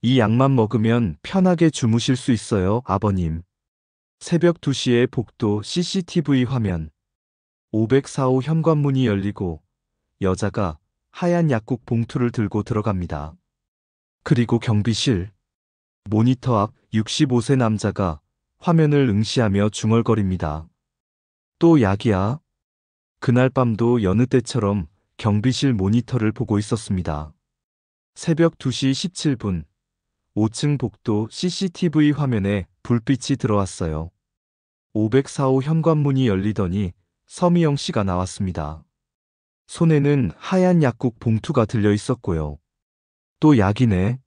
이 약만 먹으면 편하게 주무실 수 있어요, 아버님. 새벽 2시에 복도 CCTV 화면. 504호 현관문이 열리고 여자가 하얀 약국 봉투를 들고 들어갑니다. 그리고 경비실. 모니터 앞 65세 남자가 화면을 응시하며 중얼거립니다. 또 약이야? 그날 밤도 여느 때처럼 경비실 모니터를 보고 있었습니다. 새벽 2시 17분, 5층 복도 CCTV 화면에 불빛이 들어왔어요. 504호 현관문이 열리더니 서미영 씨가 나왔습니다. 손에는 하얀 약국 봉투가 들려 있었고요. 또 약이네.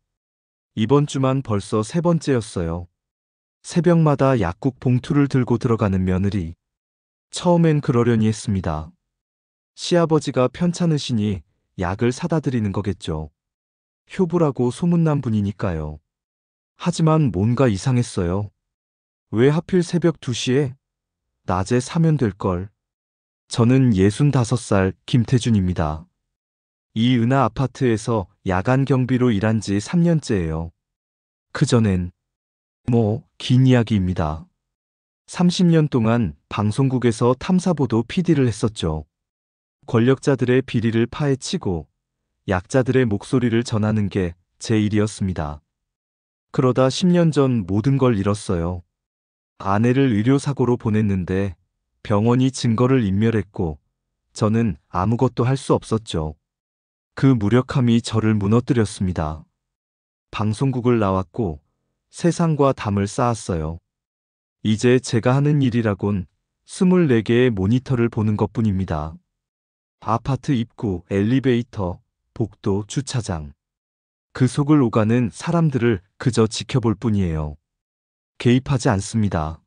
이번 주만 벌써 3번째였어요. 새벽마다 약국 봉투를 들고 들어가는 며느리. 처음엔 그러려니 했습니다. 시아버지가 편찮으시니 약을 사다 드리는 거겠죠. 효부라고 소문난 분이니까요. 하지만 뭔가 이상했어요. 왜 하필 새벽 2시에? 낮에 사면 될걸. 저는 65살 김태준입니다. 이 은하 아파트에서 야간 경비로 일한 지 3년째예요. 그전엔 긴 이야기입니다. 30년 동안 방송국에서 탐사보도 PD를 했었죠. 권력자들의 비리를 파헤치고 약자들의 목소리를 전하는 게 제 일이었습니다. 그러다 10년 전 모든 걸 잃었어요. 아내를 의료사고로 보냈는데 병원이 증거를 인멸했고 저는 아무것도 할 수 없었죠. 그 무력함이 저를 무너뜨렸습니다. 방송국을 나왔고 세상과 담을 쌓았어요. 이제 제가 하는 일이라곤 24개의 모니터를 보는 것뿐입니다. 아파트 입구, 엘리베이터, 복도, 주차장. 그 속을 오가는 사람들을 그저 지켜볼 뿐이에요. 개입하지 않습니다.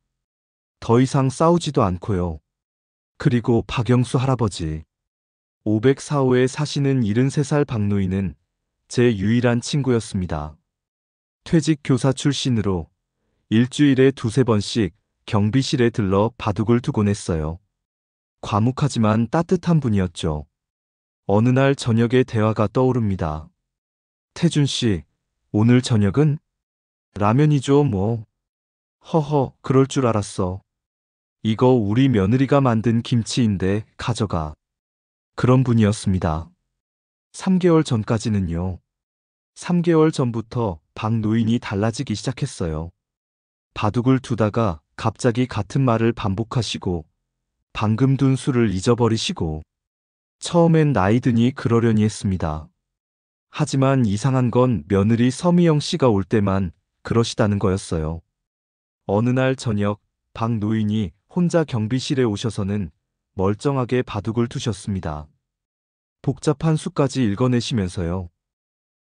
더 이상 싸우지도 않고요. 그리고 박영수 할아버지. 504호에 사시는 73살 박노인은 제 유일한 친구였습니다. 퇴직 교사 출신으로 일주일에 2~3번씩 경비실에 들러 바둑을 두곤 했어요. 과묵하지만 따뜻한 분이었죠. 어느 날 저녁에 대화가 떠오릅니다. 태준 씨, 오늘 저녁은? 라면이죠, 뭐. 허허, 그럴 줄 알았어. 이거 우리 며느리가 만든 김치인데 가져가. 그런 분이었습니다. 3개월 전까지는요. 3개월 전부터 박 노인이 달라지기 시작했어요. 바둑을 두다가 갑자기 같은 말을 반복하시고 방금 둔 술을 잊어버리시고 처음엔 나이 드니 그러려니 했습니다. 하지만 이상한 건 며느리 서미영 씨가 올 때만 그러시다는 거였어요. 어느 날 저녁 박 노인이 혼자 경비실에 오셔서는 멀쩡하게 바둑을 두셨습니다. 복잡한 수까지 읽어내시면서요.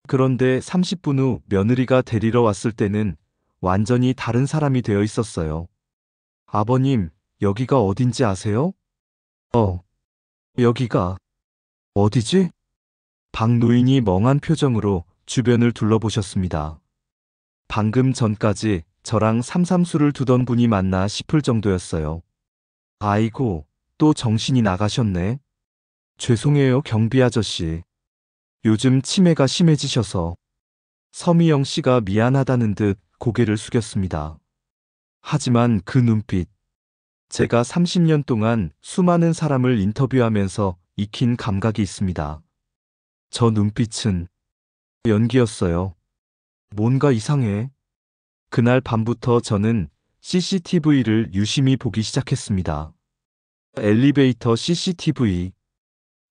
그런데 30분 후 며느리가 데리러 왔을 때는 완전히 다른 사람이 되어 있었어요. 아버님, 여기가 어딘지 아세요? 여기가 어디지? 박 노인이 멍한 표정으로 주변을 둘러보셨습니다. 방금 전까지 저랑 삼삼수를 두던 분이 맞나 싶을 정도였어요. 아이고, 또 정신이 나가셨네. 죄송해요, 경비 아저씨. 요즘 치매가 심해지셔서. 서미영 씨가 미안하다는 듯 고개를 숙였습니다. 하지만 그 눈빛, 제가 30년 동안 수많은 사람을 인터뷰하면서 익힌 감각이 있습니다. 저 눈빛은 연기였어요. 뭔가 이상해. 그날 밤부터 저는 CCTV를 유심히 보기 시작했습니다. 엘리베이터 CCTV.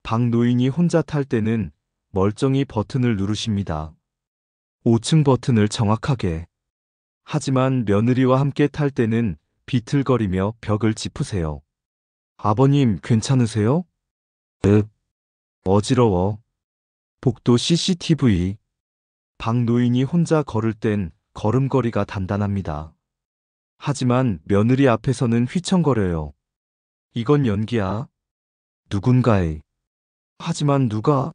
박 노인이 혼자 탈 때는 멀쩡히 버튼을 누르십니다. 5층 버튼을 정확하게. 하지만 며느리와 함께 탈 때는 비틀거리며 벽을 짚으세요. 아버님, 괜찮으세요? 어지러워. 복도 CCTV. 박 노인이 혼자 걸을 땐 걸음걸이가 단단합니다. 하지만 며느리 앞에서는 휘청거려요. 이건 연기야. 누군가의. 하지만 누가?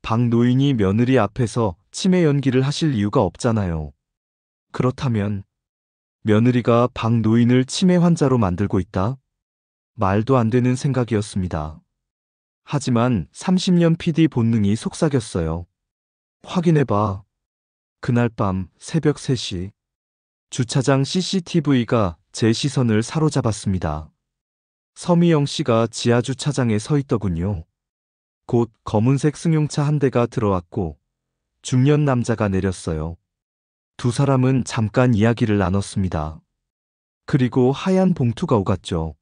박 노인이 며느리 앞에서 치매 연기를 하실 이유가 없잖아요. 그렇다면 며느리가 박 노인을 치매 환자로 만들고 있다? 말도 안 되는 생각이었습니다. 하지만 30년 PD 본능이 속삭였어요. 확인해봐. 그날 밤 새벽 3시 주차장 CCTV가 제 시선을 사로잡았습니다. 서미영 씨가 지하 주차장에 서 있더군요. 곧 검은색 승용차 한 대가 들어왔고 중년 남자가 내렸어요. 두 사람은 잠깐 이야기를 나눴습니다. 그리고 하얀 봉투가 오갔죠.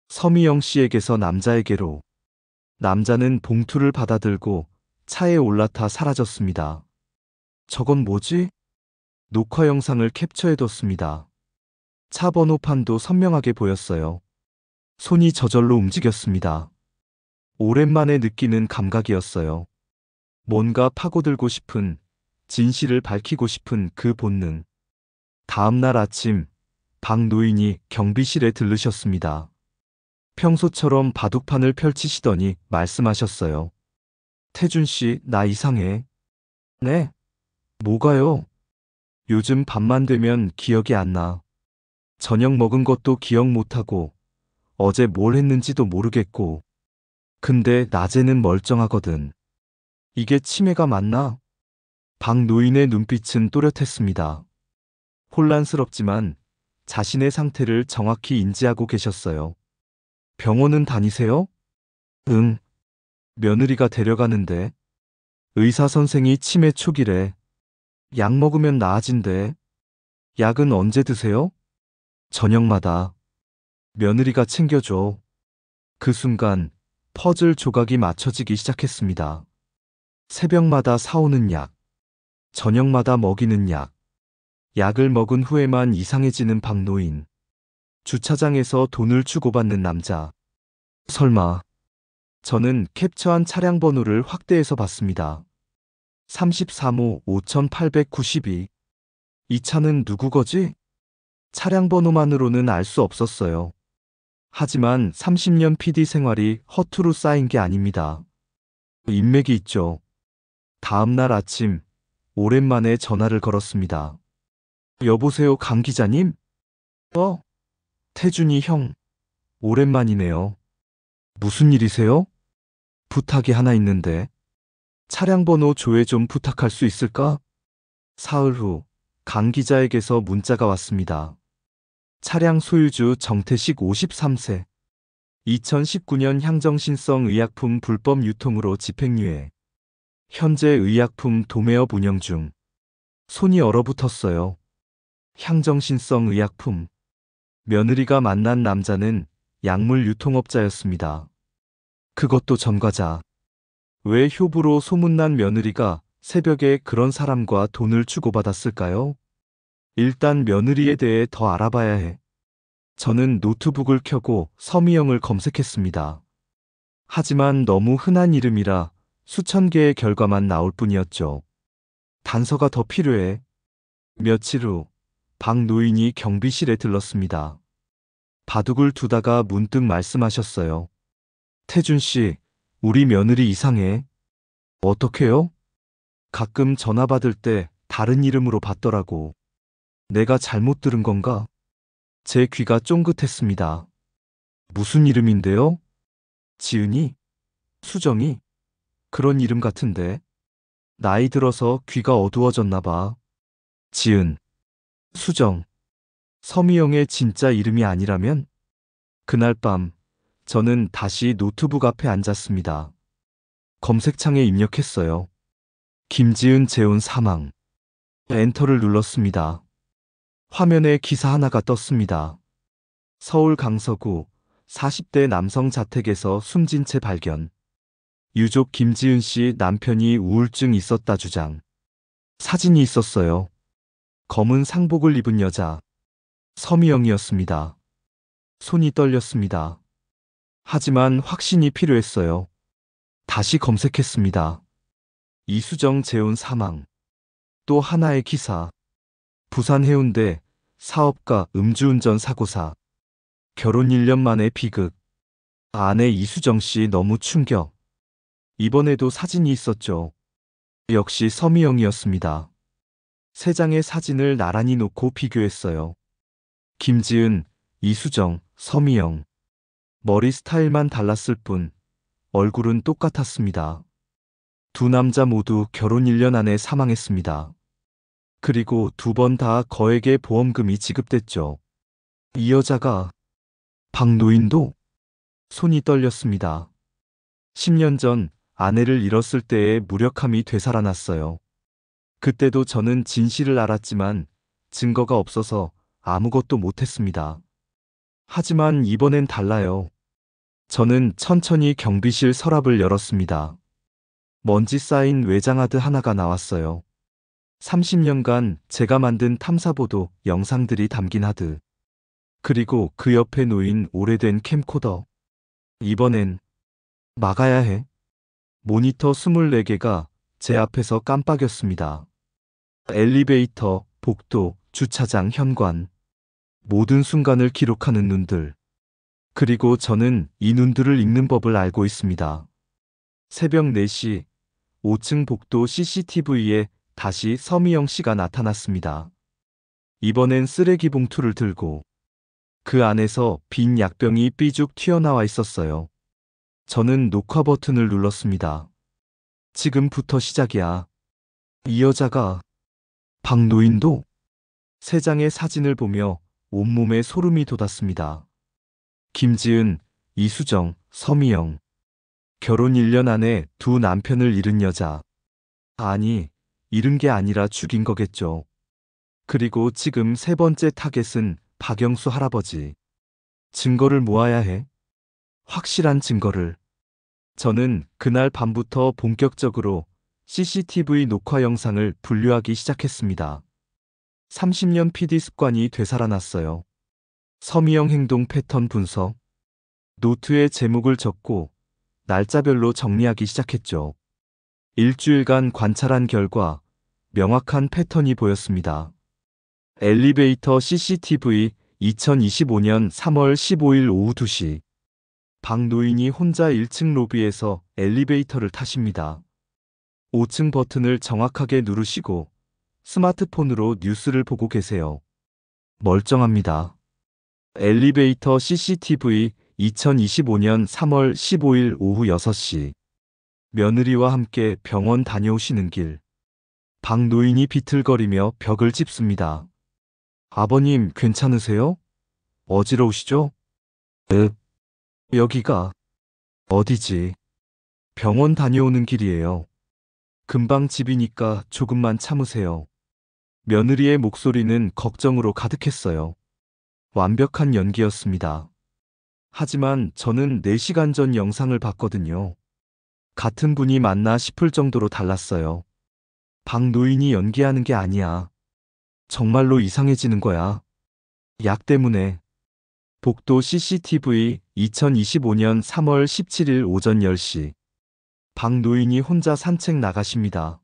서미영 씨에게서 남자에게로. 남자는 봉투를 받아들고 차에 올라타 사라졌습니다. 저건 뭐지? 녹화 영상을 캡처해뒀습니다. 차 번호판도 선명하게 보였어요. 손이 저절로 움직였습니다. 오랜만에 느끼는 감각이었어요. 뭔가 파고들고 싶은, 진실을 밝히고 싶은 그 본능. 다음 날 아침, 박 노인이 경비실에 들르셨습니다. 평소처럼 바둑판을 펼치시더니 말씀하셨어요. 태준 씨, 나 이상해. 네? 뭐가요? 요즘 밤만 되면 기억이 안 나. 저녁 먹은 것도 기억 못하고, 어제 뭘 했는지도 모르겠고. 근데 낮에는 멀쩡하거든. 이게 치매가 맞나? 박 노인의 눈빛은 또렷했습니다. 혼란스럽지만 자신의 상태를 정확히 인지하고 계셨어요. 병원은 다니세요? 응. 며느리가 데려가는데. 의사 선생이 치매 초기래. 약 먹으면 나아진대. 약은 언제 드세요? 저녁마다. 며느리가 챙겨줘. 그 순간 퍼즐 조각이 맞춰지기 시작했습니다. 새벽마다 사오는 약, 저녁마다 먹이는 약, 약을 먹은 후에만 이상해지는 박노인, 주차장에서 돈을 주고받는 남자. 설마. 저는 캡처한 차량 번호를 확대해서 봤습니다. 33호 5892. 이 차는 누구 거지? 차량 번호만으로는 알 수 없었어요. 하지만 30년 PD 생활이 허투루 쌓인 게 아닙니다. 인맥이 있죠. 다음 날 아침, 오랜만에 전화를 걸었습니다. 여보세요, 강 기자님? 태준이 형. 오랜만이네요. 무슨 일이세요? 부탁이 하나 있는데. 차량 번호 조회 좀 부탁할 수 있을까? 사흘 후, 강 기자에게서 문자가 왔습니다. 차량 소유주 정태식 53세. 2019년 향정신성 의약품 불법 유통으로 집행유예. 현재 의약품 도매업 운영 중. 손이 얼어붙었어요. 향정신성 의약품. 며느리가 만난 남자는 약물 유통업자였습니다. 그것도 전과자. 왜 효부로 소문난 며느리가 새벽에 그런 사람과 돈을 주고받았을까요? 일단 며느리에 대해 더 알아봐야 해. 저는 노트북을 켜고 서미영을 검색했습니다. 하지만 너무 흔한 이름이라 수천 개의 결과만 나올 뿐이었죠. 단서가 더 필요해. 며칠 후, 박 노인이 경비실에 들렀습니다. 바둑을 두다가 문득 말씀하셨어요. 태준 씨, 우리 며느리 이상해. 어떡해요? 가끔 전화 받을 때 다른 이름으로 받더라고. 내가 잘못 들은 건가? 제 귀가 쫑긋했습니다. 무슨 이름인데요? 지은이? 수정이? 그런 이름 같은데. 나이 들어서 귀가 어두워졌나 봐. 지은, 수정. 서미영의 진짜 이름이 아니라면? 그날 밤, 저는 다시 노트북 앞에 앉았습니다. 검색창에 입력했어요. 김지은 재혼 사망. 엔터를 눌렀습니다. 화면에 기사 하나가 떴습니다. 서울 강서구 40대 남성 자택에서 숨진 채 발견. 유족 김지은 씨 남편이 우울증 있었다 주장. 사진이 있었어요. 검은 상복을 입은 여자. 서미영이었습니다. 손이 떨렸습니다. 하지만 확신이 필요했어요. 다시 검색했습니다. 이수정 재혼 사망. 또 하나의 기사. 부산 해운대 사업가 음주운전 사고사. 결혼 1년 만에 비극. 아내 이수정 씨 너무 충격. 이번에도 사진이 있었죠. 역시 서미영이었습니다. 세 장의 사진을 나란히 놓고 비교했어요. 김지은, 이수정, 서미영. 머리 스타일만 달랐을 뿐 얼굴은 똑같았습니다. 두 남자 모두 결혼 1년 안에 사망했습니다. 그리고 2번 다 거액의 보험금이 지급됐죠. 이 여자가 박노인도? 손이 떨렸습니다. 10년 전 아내를 잃었을 때의 무력함이 되살아났어요. 그때도 저는 진실을 알았지만 증거가 없어서 아무것도 못했습니다. 하지만 이번엔 달라요. 저는 천천히 경비실 서랍을 열었습니다. 먼지 쌓인 외장하드 하나가 나왔어요. 30년간 제가 만든 탐사보도 영상들이 담긴 하드. 그리고 그 옆에 놓인 오래된 캠코더. 이번엔 막아야 해. 모니터 24개가 제 앞에서 깜빡였습니다. 엘리베이터, 복도, 주차장, 현관. 모든 순간을 기록하는 눈들. 그리고 저는 이 눈들을 읽는 법을 알고 있습니다. 새벽 4시 5층 복도 CCTV에 다시 서미영 씨가 나타났습니다. 이번엔 쓰레기 봉투를 들고 그 안에서 빈 약병이 삐죽 튀어나와 있었어요. 저는 녹화 버튼을 눌렀습니다. 지금부터 시작이야. 이 여자가 박노인도? 3장의 사진을 보며 온몸에 소름이 돋았습니다. 김지은, 이수정, 서미영. 결혼 1년 안에 2 남편을 잃은 여자. 아니, 잃은 게 아니라 죽인 거겠죠. 그리고 지금 3번째 타겟은 박영수 할아버지. 증거를 모아야 해. 확실한 증거를. 저는 그날 밤부터 본격적으로 CCTV 녹화 영상을 분류하기 시작했습니다. 30년 PD 습관이 되살아났어요. 서미영 행동 패턴 분석. 노트에 제목을 적고 날짜별로 정리하기 시작했죠. 일주일간 관찰한 결과 명확한 패턴이 보였습니다. 엘리베이터 CCTV 2025년 3월 15일 오후 2시. 박노인이 혼자 1층 로비에서 엘리베이터를 타십니다. 5층 버튼을 정확하게 누르시고 스마트폰으로 뉴스를 보고 계세요. 멀쩡합니다. 엘리베이터 CCTV 2025년 3월 15일 오후 6시. 며느리와 함께 병원 다녀오시는 길. 박노인이 비틀거리며 벽을 짚습니다. 아버님 괜찮으세요? 어지러우시죠? 여기가 어디지? 병원 다녀오는 길이에요. 금방 집이니까 조금만 참으세요. 며느리의 목소리는 걱정으로 가득했어요. 완벽한 연기였습니다. 하지만 저는 4시간 전 영상을 봤거든요. 같은 분이 맞나 싶을 정도로 달랐어요. 박노인이 연기하는 게 아니야. 정말로 이상해지는 거야. 약 때문에. 복도 CCTV 2025년 3월 17일 오전 10시. 박노인이 혼자 산책 나가십니다.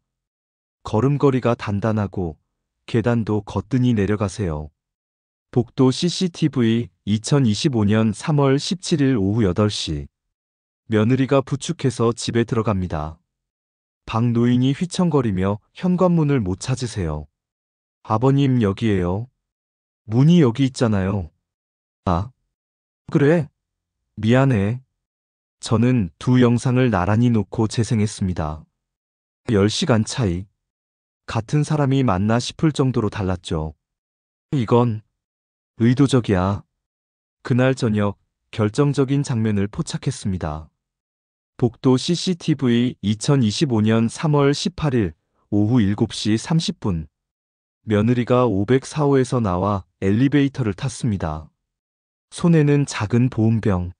걸음걸이가 단단하고 계단도 거뜬히 내려가세요. 복도 CCTV 2025년 3월 17일 오후 8시. 며느리가 부축해서 집에 들어갑니다. 박노인이 휘청거리며 현관문을 못 찾으세요. 아버님 여기에요. 문이 여기 있잖아요. 아, 그래? 미안해. 저는 2 영상을 나란히 놓고 재생했습니다. 10시간 차이. 같은 사람이 맞나 싶을 정도로 달랐죠. 이건 의도적이야. 그날 저녁 결정적인 장면을 포착했습니다. 복도 CCTV 2025년 3월 18일 오후 7시 30분. 며느리가 504호에서 나와 엘리베이터를 탔습니다. 손에는 작은 보온병.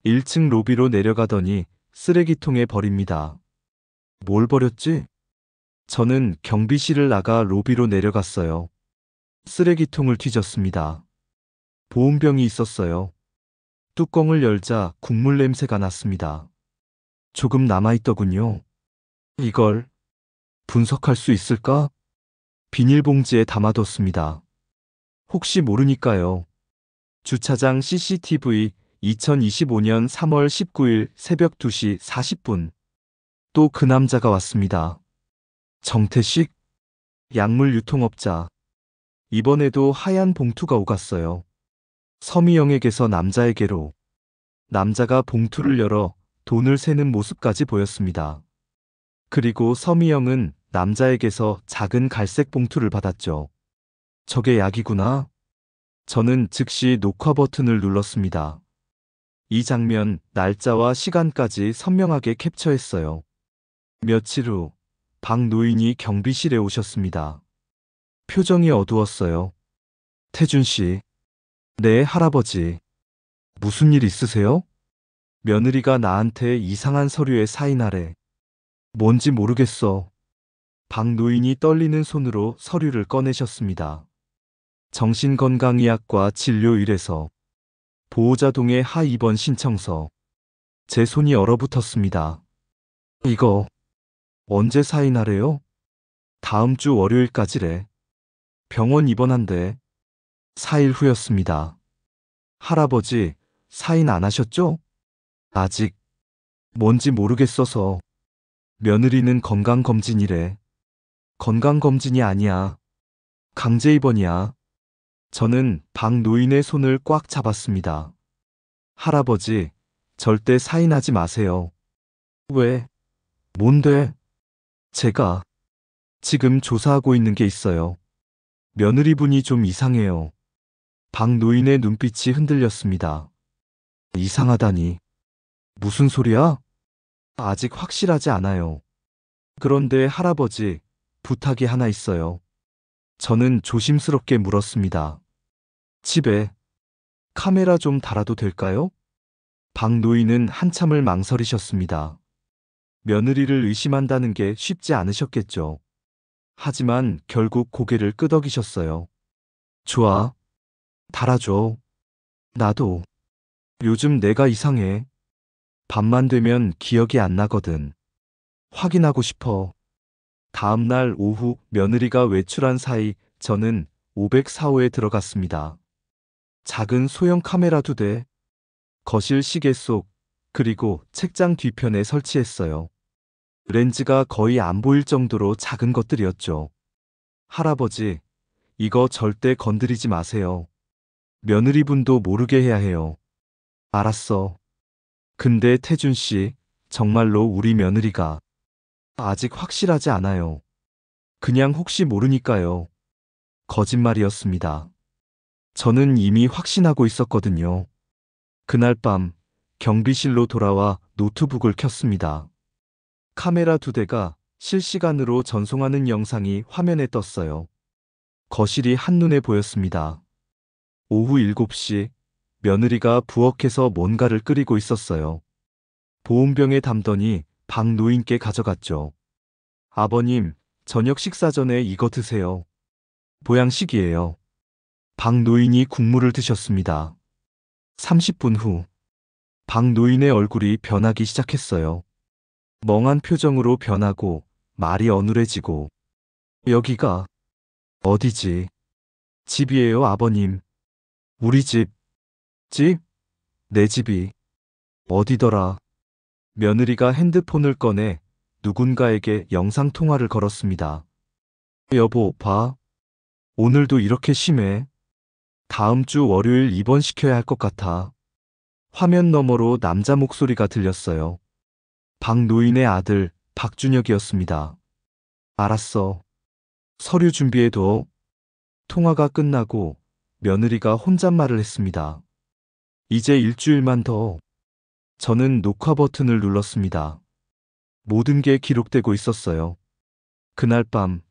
1층 로비로 내려가더니 쓰레기통에 버립니다. 뭘 버렸지? 저는 경비실을 나가 로비로 내려갔어요. 쓰레기통을 뒤졌습니다. 보온병이 있었어요. 뚜껑을 열자 국물 냄새가 났습니다. 조금 남아있더군요. 이걸 분석할 수 있을까? 비닐봉지에 담아뒀습니다. 혹시 모르니까요. 주차장 CCTV 2025년 3월 19일 새벽 2시 40분. 또 그 남자가 왔습니다. 정태식? 약물 유통업자. 이번에도 하얀 봉투가 오갔어요. 서미영에게서 남자에게로. 남자가 봉투를 열어 돈을 세는 모습까지 보였습니다. 그리고 서미영은 남자에게서 작은 갈색 봉투를 받았죠. 저게 약이구나. 저는 즉시 녹화 버튼을 눌렀습니다. 이 장면, 날짜와 시간까지 선명하게 캡처했어요. 며칠 후, 박 노인이 경비실에 오셨습니다. 표정이 어두웠어요. 태준 씨. 네, 할아버지. 무슨 일 있으세요? 며느리가 나한테 이상한 서류에 사인하래. 뭔지 모르겠어. 박 노인이 떨리는 손으로 서류를 꺼내셨습니다. 정신건강의학과 진료일에서 보호자 동의 하입원 신청서. 제 손이 얼어붙었습니다. 이거 언제 사인하래요? 다음 주 월요일까지래. 병원 입원한대. 4일 후였습니다. 할아버지, 사인 안 하셨죠? 아직. 뭔지 모르겠어서. 며느리는 건강검진이래. 건강검진이 아니야. 강제 입원이야. 저는 박 노인의 손을 꽉 잡았습니다. 할아버지, 절대 사인하지 마세요. 왜? 뭔데? 제가 지금 조사하고 있는 게 있어요. 며느리분이 좀 이상해요. 박 노인의 눈빛이 흔들렸습니다. 이상하다니. 무슨 소리야? 아직 확실하지 않아요. 그런데 할아버지, 부탁이 하나 있어요. 저는 조심스럽게 물었습니다. 집에 카메라 좀 달아도 될까요? 박 노인은 한참을 망설이셨습니다. 며느리를 의심한다는 게 쉽지 않으셨겠죠. 하지만 결국 고개를 끄덕이셨어요. 좋아. 달아줘. 나도. 요즘 내가 이상해. 밤만 되면 기억이 안 나거든. 확인하고 싶어. 다음 날 오후 며느리가 외출한 사이 저는 504호에 들어갔습니다. 작은 소형 카메라 2대, 거실 시계 속, 그리고 책장 뒤편에 설치했어요. 렌즈가 거의 안 보일 정도로 작은 것들이었죠. 할아버지, 이거 절대 건드리지 마세요. 며느리분도 모르게 해야 해요. 알았어. 근데 태준 씨, 정말로 우리 며느리가 아직 확실하지 않아요. 그냥 혹시 모르니까요. 거짓말이었습니다. 저는 이미 확신하고 있었거든요. 그날 밤 경비실로 돌아와 노트북을 켰습니다. 카메라 2대가 실시간으로 전송하는 영상이 화면에 떴어요. 거실이 한눈에 보였습니다. 오후 7시 며느리가 부엌에서 뭔가를 끓이고 있었어요. 보온병에 담더니 박 노인께 가져갔죠. 아버님, 저녁 식사 전에 이거 드세요. 보양식이에요. 박 노인이 국물을 드셨습니다. 30분 후, 박 노인의 얼굴이 변하기 시작했어요. 멍한 표정으로 변하고 말이 어눌해지고. 여기가 어디지? 집이에요, 아버님. 우리 집. 집? 내 집이. 어디더라? 며느리가 핸드폰을 꺼내 누군가에게 영상통화를 걸었습니다. 여보, 봐. 오늘도 이렇게 심해. 다음 주 월요일 입원시켜야 할 것 같아. 화면 너머로 남자 목소리가 들렸어요. 박 노인의 아들 박준혁이었습니다. 알았어. 서류 준비해둬. 통화가 끝나고 며느리가 혼잣말을 했습니다. 이제 일주일만 더. 저는 녹화 버튼을 눌렀습니다. 모든 게 기록되고 있었어요. 그날 밤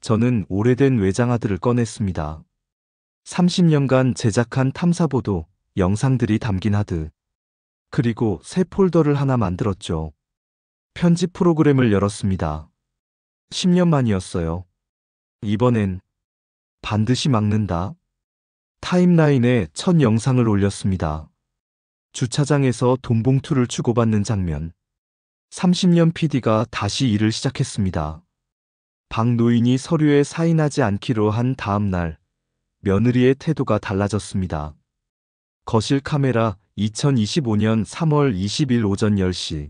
저는 오래된 외장하드를 꺼냈습니다. 30년간 제작한 탐사보도 영상들이 담긴 하드. 그리고 새 폴더를 하나 만들었죠. 편집 프로그램을 열었습니다. 10년 만이었어요. 이번엔 반드시 막는다. 타임라인에 첫 영상을 올렸습니다. 주차장에서 돈봉투를 주고받는 장면. 30년 PD가 다시 일을 시작했습니다. 박 노인이 서류에 사인하지 않기로 한 다음 날, 며느리의 태도가 달라졌습니다. 거실 카메라 2025년 3월 20일 오전 10시.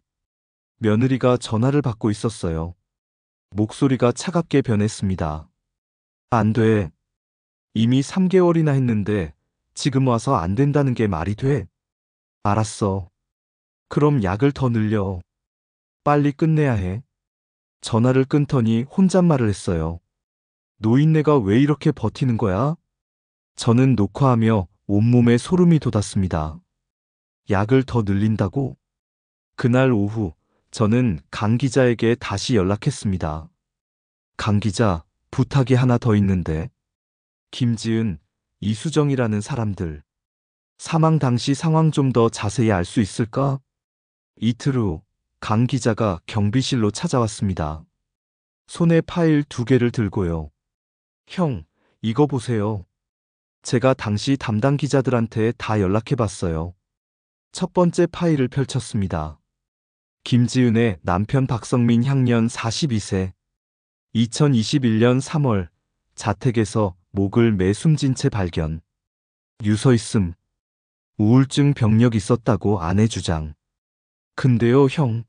며느리가 전화를 받고 있었어요. 목소리가 차갑게 변했습니다. 안 돼. 이미 3개월이나 했는데 지금 와서 안 된다는 게 말이 돼? 알았어. 그럼 약을 더 늘려. 빨리 끝내야 해. 전화를 끊더니 혼잣말을 했어요. 노인네가 왜 이렇게 버티는 거야? 저는 녹화하며 온몸에 소름이 돋았습니다. 약을 더 늘린다고? 그날 오후 저는 강 기자에게 다시 연락했습니다. 강 기자, 부탁이 하나 더 있는데. 김지은, 이수정이라는 사람들 사망 당시 상황 좀 더 자세히 알 수 있을까? 이틀 후 강 기자가 경비실로 찾아왔습니다. 손에 파일 2개를 들고요. 형, 이거 보세요. 제가 당시 담당 기자들한테 다 연락해봤어요. 첫 번째 파일을 펼쳤습니다. 김지은의 남편 박성민 향년 42세. 2021년 3월 자택에서 목을 매 숨진 채 발견. 유서 있음. 우울증 병력 있었다고 아내 주장. 근데요, 형.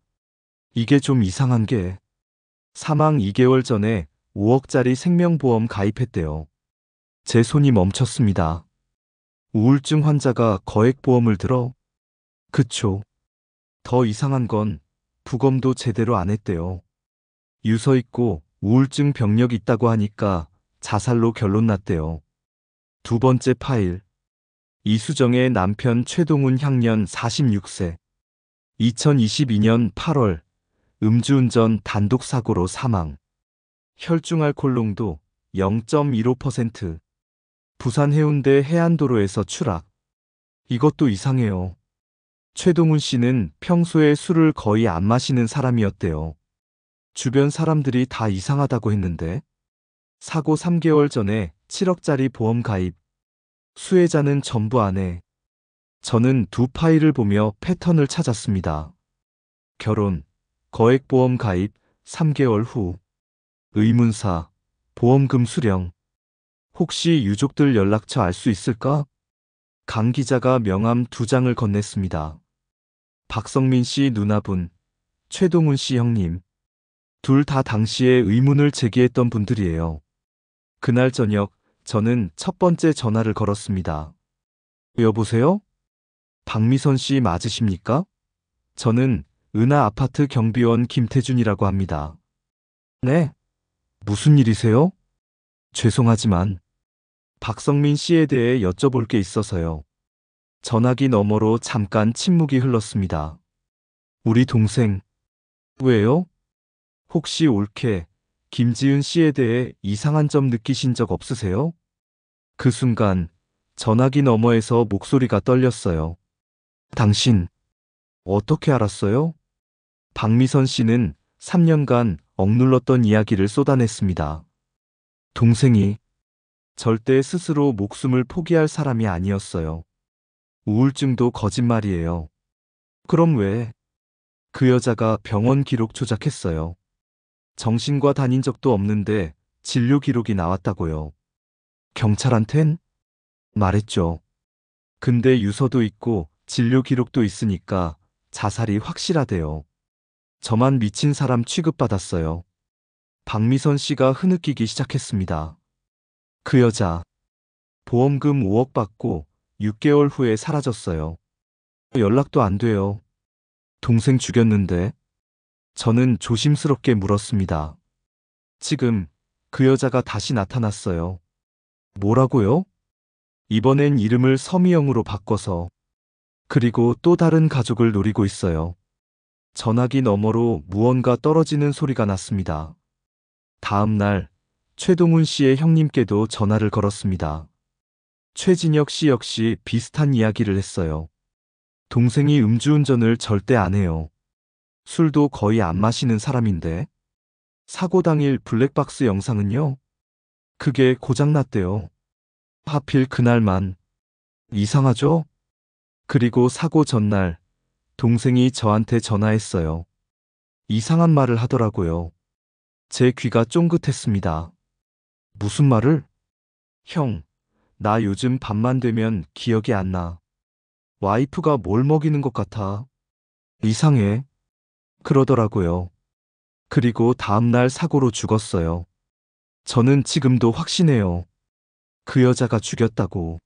이게 좀 이상한 게 사망 2개월 전에 5억짜리 생명보험 가입했대요. 제 손이 멈췄습니다. 우울증 환자가 거액보험을 들어? 그쵸. 더 이상한 건 부검도 제대로 안 했대요. 유서 있고 우울증 병력 있다고 하니까 자살로 결론 났대요. 두 번째 파일. 이수정의 남편 최동훈 향년 46세. 2022년 8월 음주운전 단독사고로 사망. 혈중알코올 농도 0.15%. 부산 해운대 해안도로에서 추락. 이것도 이상해요. 최동훈 씨는 평소에 술을 거의 안 마시는 사람이었대요. 주변 사람들이 다 이상하다고 했는데 사고 3개월 전에 7억짜리 보험 가입. 수혜자는 전부 아내. 저는 두 파일을 보며 패턴을 찾았습니다. 결혼, 거액보험 가입, 3개월 후. 의문사, 보험금 수령. 혹시 유족들 연락처 알 수 있을까? 강 기자가 명함 2장을 건넸습니다. 박성민 씨 누나분, 최동훈 씨 형님. 둘 다 당시에 의문을 제기했던 분들이에요. 그날 저녁 저는 첫 번째 전화를 걸었습니다. 여보세요? 박미선 씨 맞으십니까? 저는 은하 아파트 경비원 김태준이라고 합니다. 네? 무슨 일이세요? 죄송하지만 박성민 씨에 대해 여쭤볼 게 있어서요. 전화기 너머로 잠깐 침묵이 흘렀습니다. 우리 동생. 왜요? 혹시 올케 김지은 씨에 대해 이상한 점 느끼신 적 없으세요? 그 순간 전화기 너머에서 목소리가 떨렸어요. 당신 어떻게 알았어요? 박미선 씨는 3년간 억눌렀던 이야기를 쏟아냈습니다. 동생이 절대 스스로 목숨을 포기할 사람이 아니었어요. 우울증도 거짓말이에요. 그럼 왜? 그 여자가 병원 기록 조작했어요. 정신과 다닌 적도 없는데 진료 기록이 나왔다고요. 경찰한텐? 말했죠. 근데 유서도 있고 진료 기록도 있으니까 자살이 확실하대요. 저만 미친 사람 취급받았어요. 박미선 씨가 흐느끼기 시작했습니다. 그 여자 보험금 5억 받고 6개월 후에 사라졌어요. 연락도 안 돼요. 동생 죽였는데. 저는 조심스럽게 물었습니다. 지금 그 여자가 다시 나타났어요. 뭐라고요? 이번엔 이름을 서미영으로 바꿔서. 그리고 또 다른 가족을 노리고 있어요. 전화기 너머로 무언가 떨어지는 소리가 났습니다. 다음 날 최동훈 씨의 형님께도 전화를 걸었습니다. 최진혁 씨 역시 비슷한 이야기를 했어요. 동생이 음주운전을 절대 안 해요. 술도 거의 안 마시는 사람인데. 사고 당일 블랙박스 영상은요? 그게 고장났대요. 하필 그날만. 이상하죠? 그리고 사고 전날 동생이 저한테 전화했어요. 이상한 말을 하더라고요. 제 귀가 쫑긋했습니다. 무슨 말을? 형, 나 요즘 밤만 되면 기억이 안 나. 와이프가 뭘 먹이는 것 같아. 이상해. 그러더라고요. 그리고 다음날 사고로 죽었어요. 저는 지금도 확신해요. 그 여자가 죽였다고.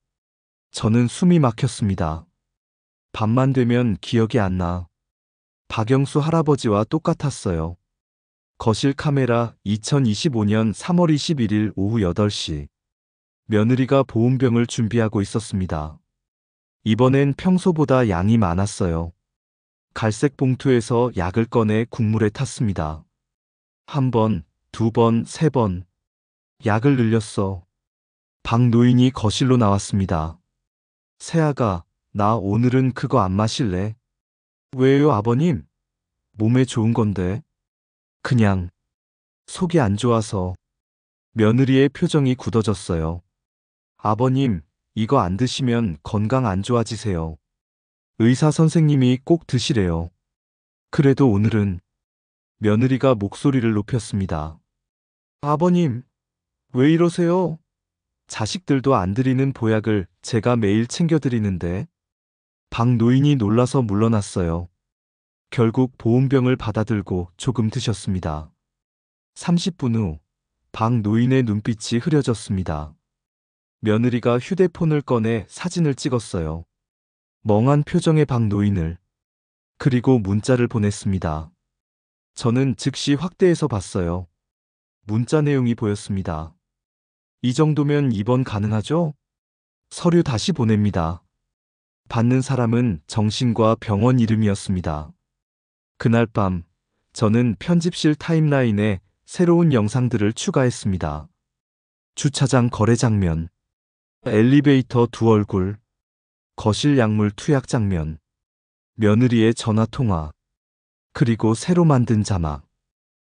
저는 숨이 막혔습니다. 밤만 되면 기억이 안 나. 박영수 할아버지와 똑같았어요. 거실 카메라 2025년 3월 21일 오후 8시. 며느리가 보온병을 준비하고 있었습니다. 이번엔 평소보다 양이 많았어요. 갈색 봉투에서 약을 꺼내 국물에 탔습니다. 한 번, 두 번, 세 번. 약을 늘렸어. 박 노인이 거실로 나왔습니다. 세아가, 나 오늘은 그거 안 마실래? 왜요, 아버님? 몸에 좋은 건데. 그냥, 속이 안 좋아서. 며느리의 표정이 굳어졌어요. 아버님, 이거 안 드시면 건강 안 좋아지세요. 의사 선생님이 꼭 드시래요. 그래도 오늘은. 며느리가 목소리를 높였습니다. 아버님, 왜 이러세요? 자식들도 안 드리는 보약을 제가 매일 챙겨드리는데. 박 노인이 놀라서 물러났어요. 결국 보온병을 받아들고 조금 드셨습니다. 30분 후, 박 노인의 눈빛이 흐려졌습니다. 며느리가 휴대폰을 꺼내 사진을 찍었어요. 멍한 표정의 박 노인을. 그리고 문자를 보냈습니다. 저는 즉시 확대해서 봤어요. 문자 내용이 보였습니다. 이 정도면 입원 가능하죠? 서류 다시 보냅니다. 받는 사람은 정신과 병원 이름이었습니다. 그날 밤, 저는 편집실 타임라인에 새로운 영상들을 추가했습니다. 주차장 거래 장면, 엘리베이터 두 얼굴, 거실 약물 투약 장면, 며느리의 전화 통화, 그리고 새로 만든 자막.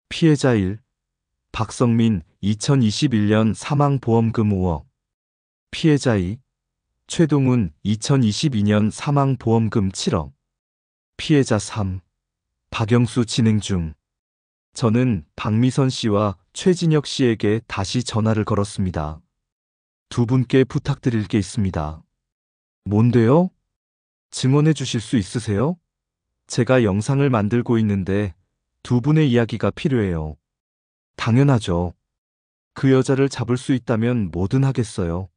피해자 1, 박성민 2021년 사망보험금 5억. 피해자 2, 최동훈 2022년 사망보험금 7억. 피해자 3, 박영수 진행 중. 저는 박미선 씨와 최진혁 씨에게 다시 전화를 걸었습니다. 두 분께 부탁드릴 게 있습니다. 뭔데요? 증언해 주실 수 있으세요? 제가 영상을 만들고 있는데 두 분의 이야기가 필요해요. 당연하죠. 그 여자를 잡을 수 있다면 뭐든 하겠어요.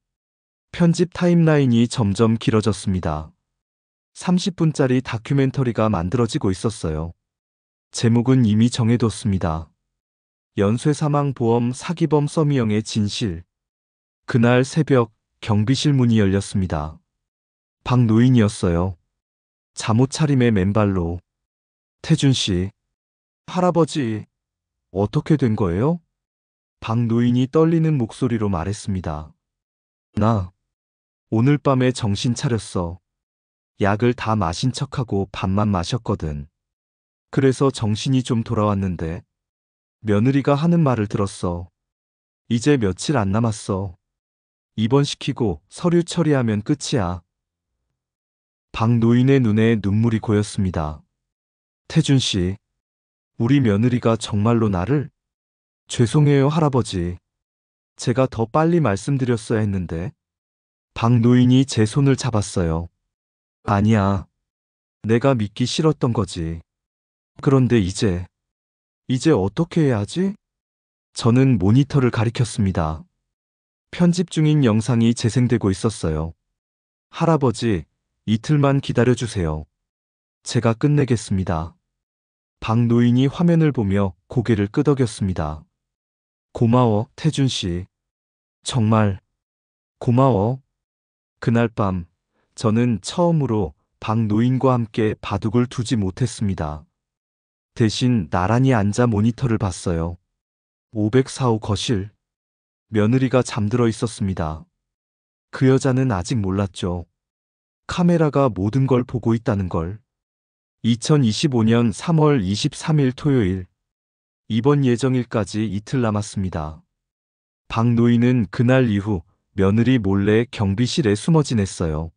편집 타임라인이 점점 길어졌습니다. 30분짜리 다큐멘터리가 만들어지고 있었어요. 제목은 이미 정해뒀습니다. 연쇄사망보험 사기범 서미영의 진실. 그날 새벽 경비실 문이 열렸습니다. 박 노인이었어요. 잠옷 차림의 맨발로. 태준 씨. 할아버지, 어떻게 된 거예요? 박 노인이 떨리는 목소리로 말했습니다. 나 오늘 밤에 정신 차렸어. 약을 다 마신 척하고 반만 마셨거든. 그래서 정신이 좀 돌아왔는데 며느리가 하는 말을 들었어. 이제 며칠 안 남았어. 입원시키고 서류 처리하면 끝이야. 박 노인의 눈에 눈물이 고였습니다. 태준 씨, 우리 며느리가 정말로 나를? 죄송해요, 할아버지. 제가 더 빨리 말씀드렸어야 했는데. 박 노인이 제 손을 잡았어요. 아니야. 내가 믿기 싫었던 거지. 그런데 이제 어떻게 해야 하지? 저는 모니터를 가리켰습니다. 편집 중인 영상이 재생되고 있었어요. 할아버지, 이틀만 기다려주세요. 제가 끝내겠습니다. 박 노인이 화면을 보며 고개를 끄덕였습니다. 고마워, 태준 씨. 정말 고마워. 그날 밤, 저는 처음으로 박 노인과 함께 바둑을 두지 못했습니다. 대신 나란히 앉아 모니터를 봤어요. 504호 거실. 며느리가 잠들어 있었습니다. 그 여자는 아직 몰랐죠. 카메라가 모든 걸 보고 있다는 걸. 2025년 3월 23일 토요일. 입원 예정일까지 이틀 남았습니다. 박 노인은 그날 이후 며느리 몰래 경비실에 숨어 지냈어요.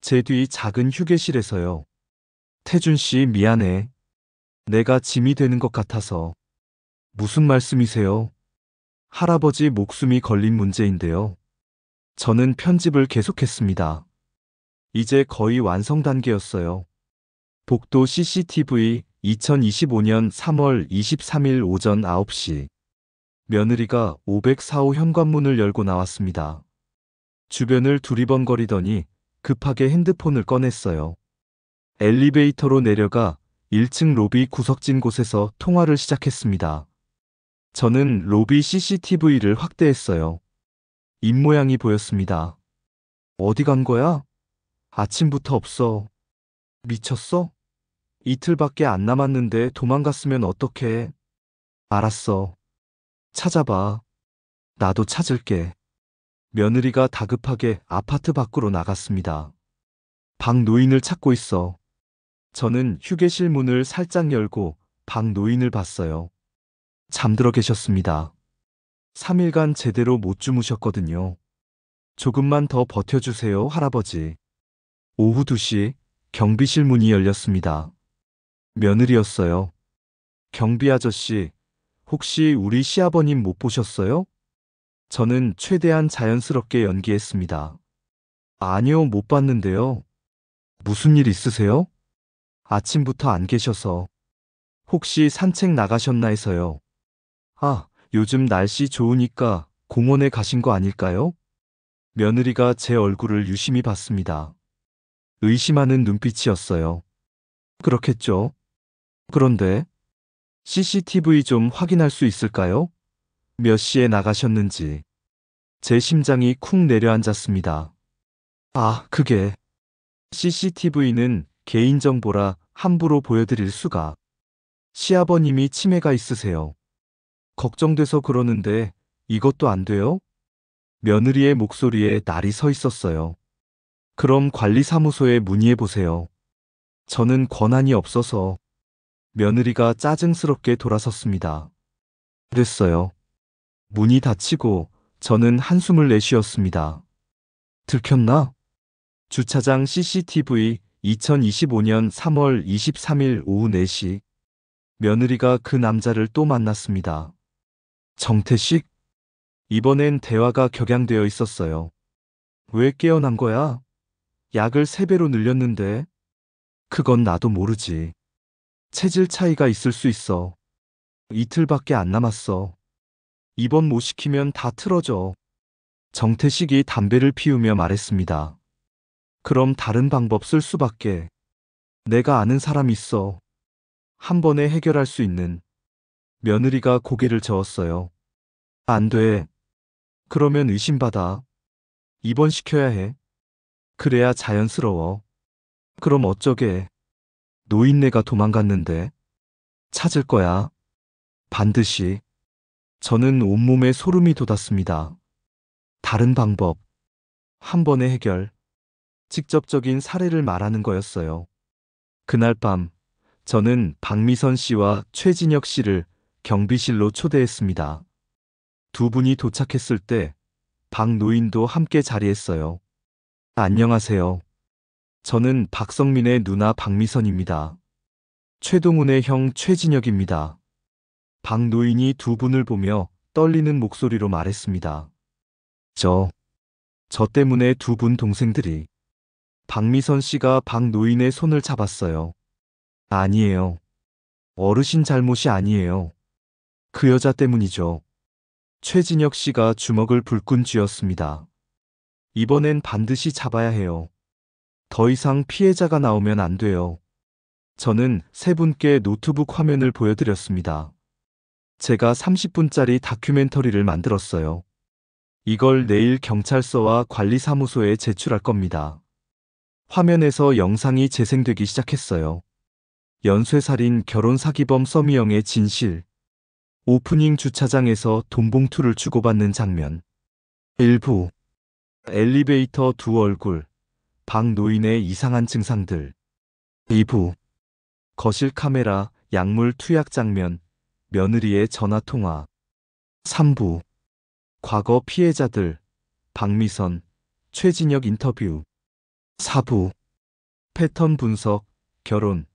제 뒤 작은 휴게실에서요. 태준 씨 미안해. 내가 짐이 되는 것 같아서. 무슨 말씀이세요? 할아버지 목숨이 걸린 문제인데요. 저는 편집을 계속했습니다. 이제 거의 완성 단계였어요. 복도 CCTV 2025년 3월 23일 오전 9시. 며느리가 504호 현관문을 열고 나왔습니다. 주변을 두리번거리더니 급하게 핸드폰을 꺼냈어요. 엘리베이터로 내려가 1층 로비 구석진 곳에서 통화를 시작했습니다. 저는 로비 CCTV를 확대했어요. 입모양이 보였습니다. 어디 간 거야? 아침부터 없어. 미쳤어? 이틀밖에 안 남았는데 도망갔으면 어떡해? 알았어. 찾아봐. 나도 찾을게. 며느리가 다급하게 아파트 밖으로 나갔습니다. 박 노인을 찾고 있어. 저는 휴게실 문을 살짝 열고 박 노인을 봤어요. 잠들어 계셨습니다. 3일간 제대로 못 주무셨거든요. 조금만 더 버텨주세요, 할아버지. 오후 2시 경비실 문이 열렸습니다. 며느리였어요. 경비 아저씨, 혹시 우리 시아버님 못 보셨어요? 저는 최대한 자연스럽게 연기했습니다. 아니요, 못 봤는데요. 무슨 일 있으세요? 아침부터 안 계셔서. 혹시 산책 나가셨나 해서요. 아, 요즘 날씨 좋으니까 공원에 가신 거 아닐까요? 며느리가 제 얼굴을 유심히 봤습니다. 의심하는 눈빛이었어요. 그렇겠죠. 그런데 CCTV 좀 확인할 수 있을까요? 몇 시에 나가셨는지. 제 심장이 쿵 내려앉았습니다. 아, 그게 CCTV는 개인정보라 함부로 보여드릴 수가. 시아버님이 치매가 있으세요. 걱정돼서 그러는데 이것도 안 돼요? 며느리의 목소리에 날이 서 있었어요. 그럼 관리사무소에 문의해 보세요. 저는 권한이 없어서. 며느리가 짜증스럽게 돌아섰습니다. 그랬어요. 문이 닫히고 저는 한숨을 내쉬었습니다. 들켰나? 주차장 CCTV 2025년 3월 23일 오후 4시. 며느리가 그 남자를 또 만났습니다. 정태식? 이번엔 대화가 격양되어 있었어요. 왜 깨어난 거야? 약을 3배로 늘렸는데. 그건 나도 모르지. 체질 차이가 있을 수 있어. 이틀밖에 안 남았어. 입원 못 시키면 다 틀어져. 정태식이 담배를 피우며 말했습니다. 그럼 다른 방법 쓸 수밖에. 내가 아는 사람 있어. 한 번에 해결할 수 있는. 며느리가 고개를 저었어요. 안 돼. 그러면 의심받아. 입원시켜야 해. 그래야 자연스러워. 그럼 어쩌게. 노인네가 도망갔는데. 찾을 거야. 반드시. 저는 온몸에 소름이 돋았습니다. 다른 방법. 한 번의 해결. 직접적인 사례를 말하는 거였어요. 그날 밤, 저는 박미선 씨와 최진혁 씨를 경비실로 초대했습니다. 두 분이 도착했을 때 박 노인도 함께 자리했어요. 안녕하세요. 저는 박성민의 누나 박미선입니다. 최동훈의 형 최진혁입니다. 박 노인이 두 분을 보며 떨리는 목소리로 말했습니다. 저 때문에 두 분 동생들이. 박미선 씨가 박 노인의 손을 잡았어요. 아니에요. 어르신 잘못이 아니에요. 그 여자 때문이죠. 최진혁 씨가 주먹을 불끈 쥐었습니다. 이번엔 반드시 잡아야 해요. 더 이상 피해자가 나오면 안 돼요. 저는 세 분께 노트북 화면을 보여드렸습니다. 제가 30분짜리 다큐멘터리를 만들었어요. 이걸 내일 경찰서와 관리사무소에 제출할 겁니다. 화면에서 영상이 재생되기 시작했어요. 연쇄살인 결혼사기범 서미영의 진실. 오프닝 주차장에서 돈봉투를 주고받는 장면. 일부. 엘리베이터 두 얼굴. 박 노인의 이상한 증상들. 2부. 거실 카메라, 약물 투약 장면, 며느리의 전화통화. 3부. 과거 피해자들, 박미선, 최진혁 인터뷰. 4부. 패턴 분석, 결혼,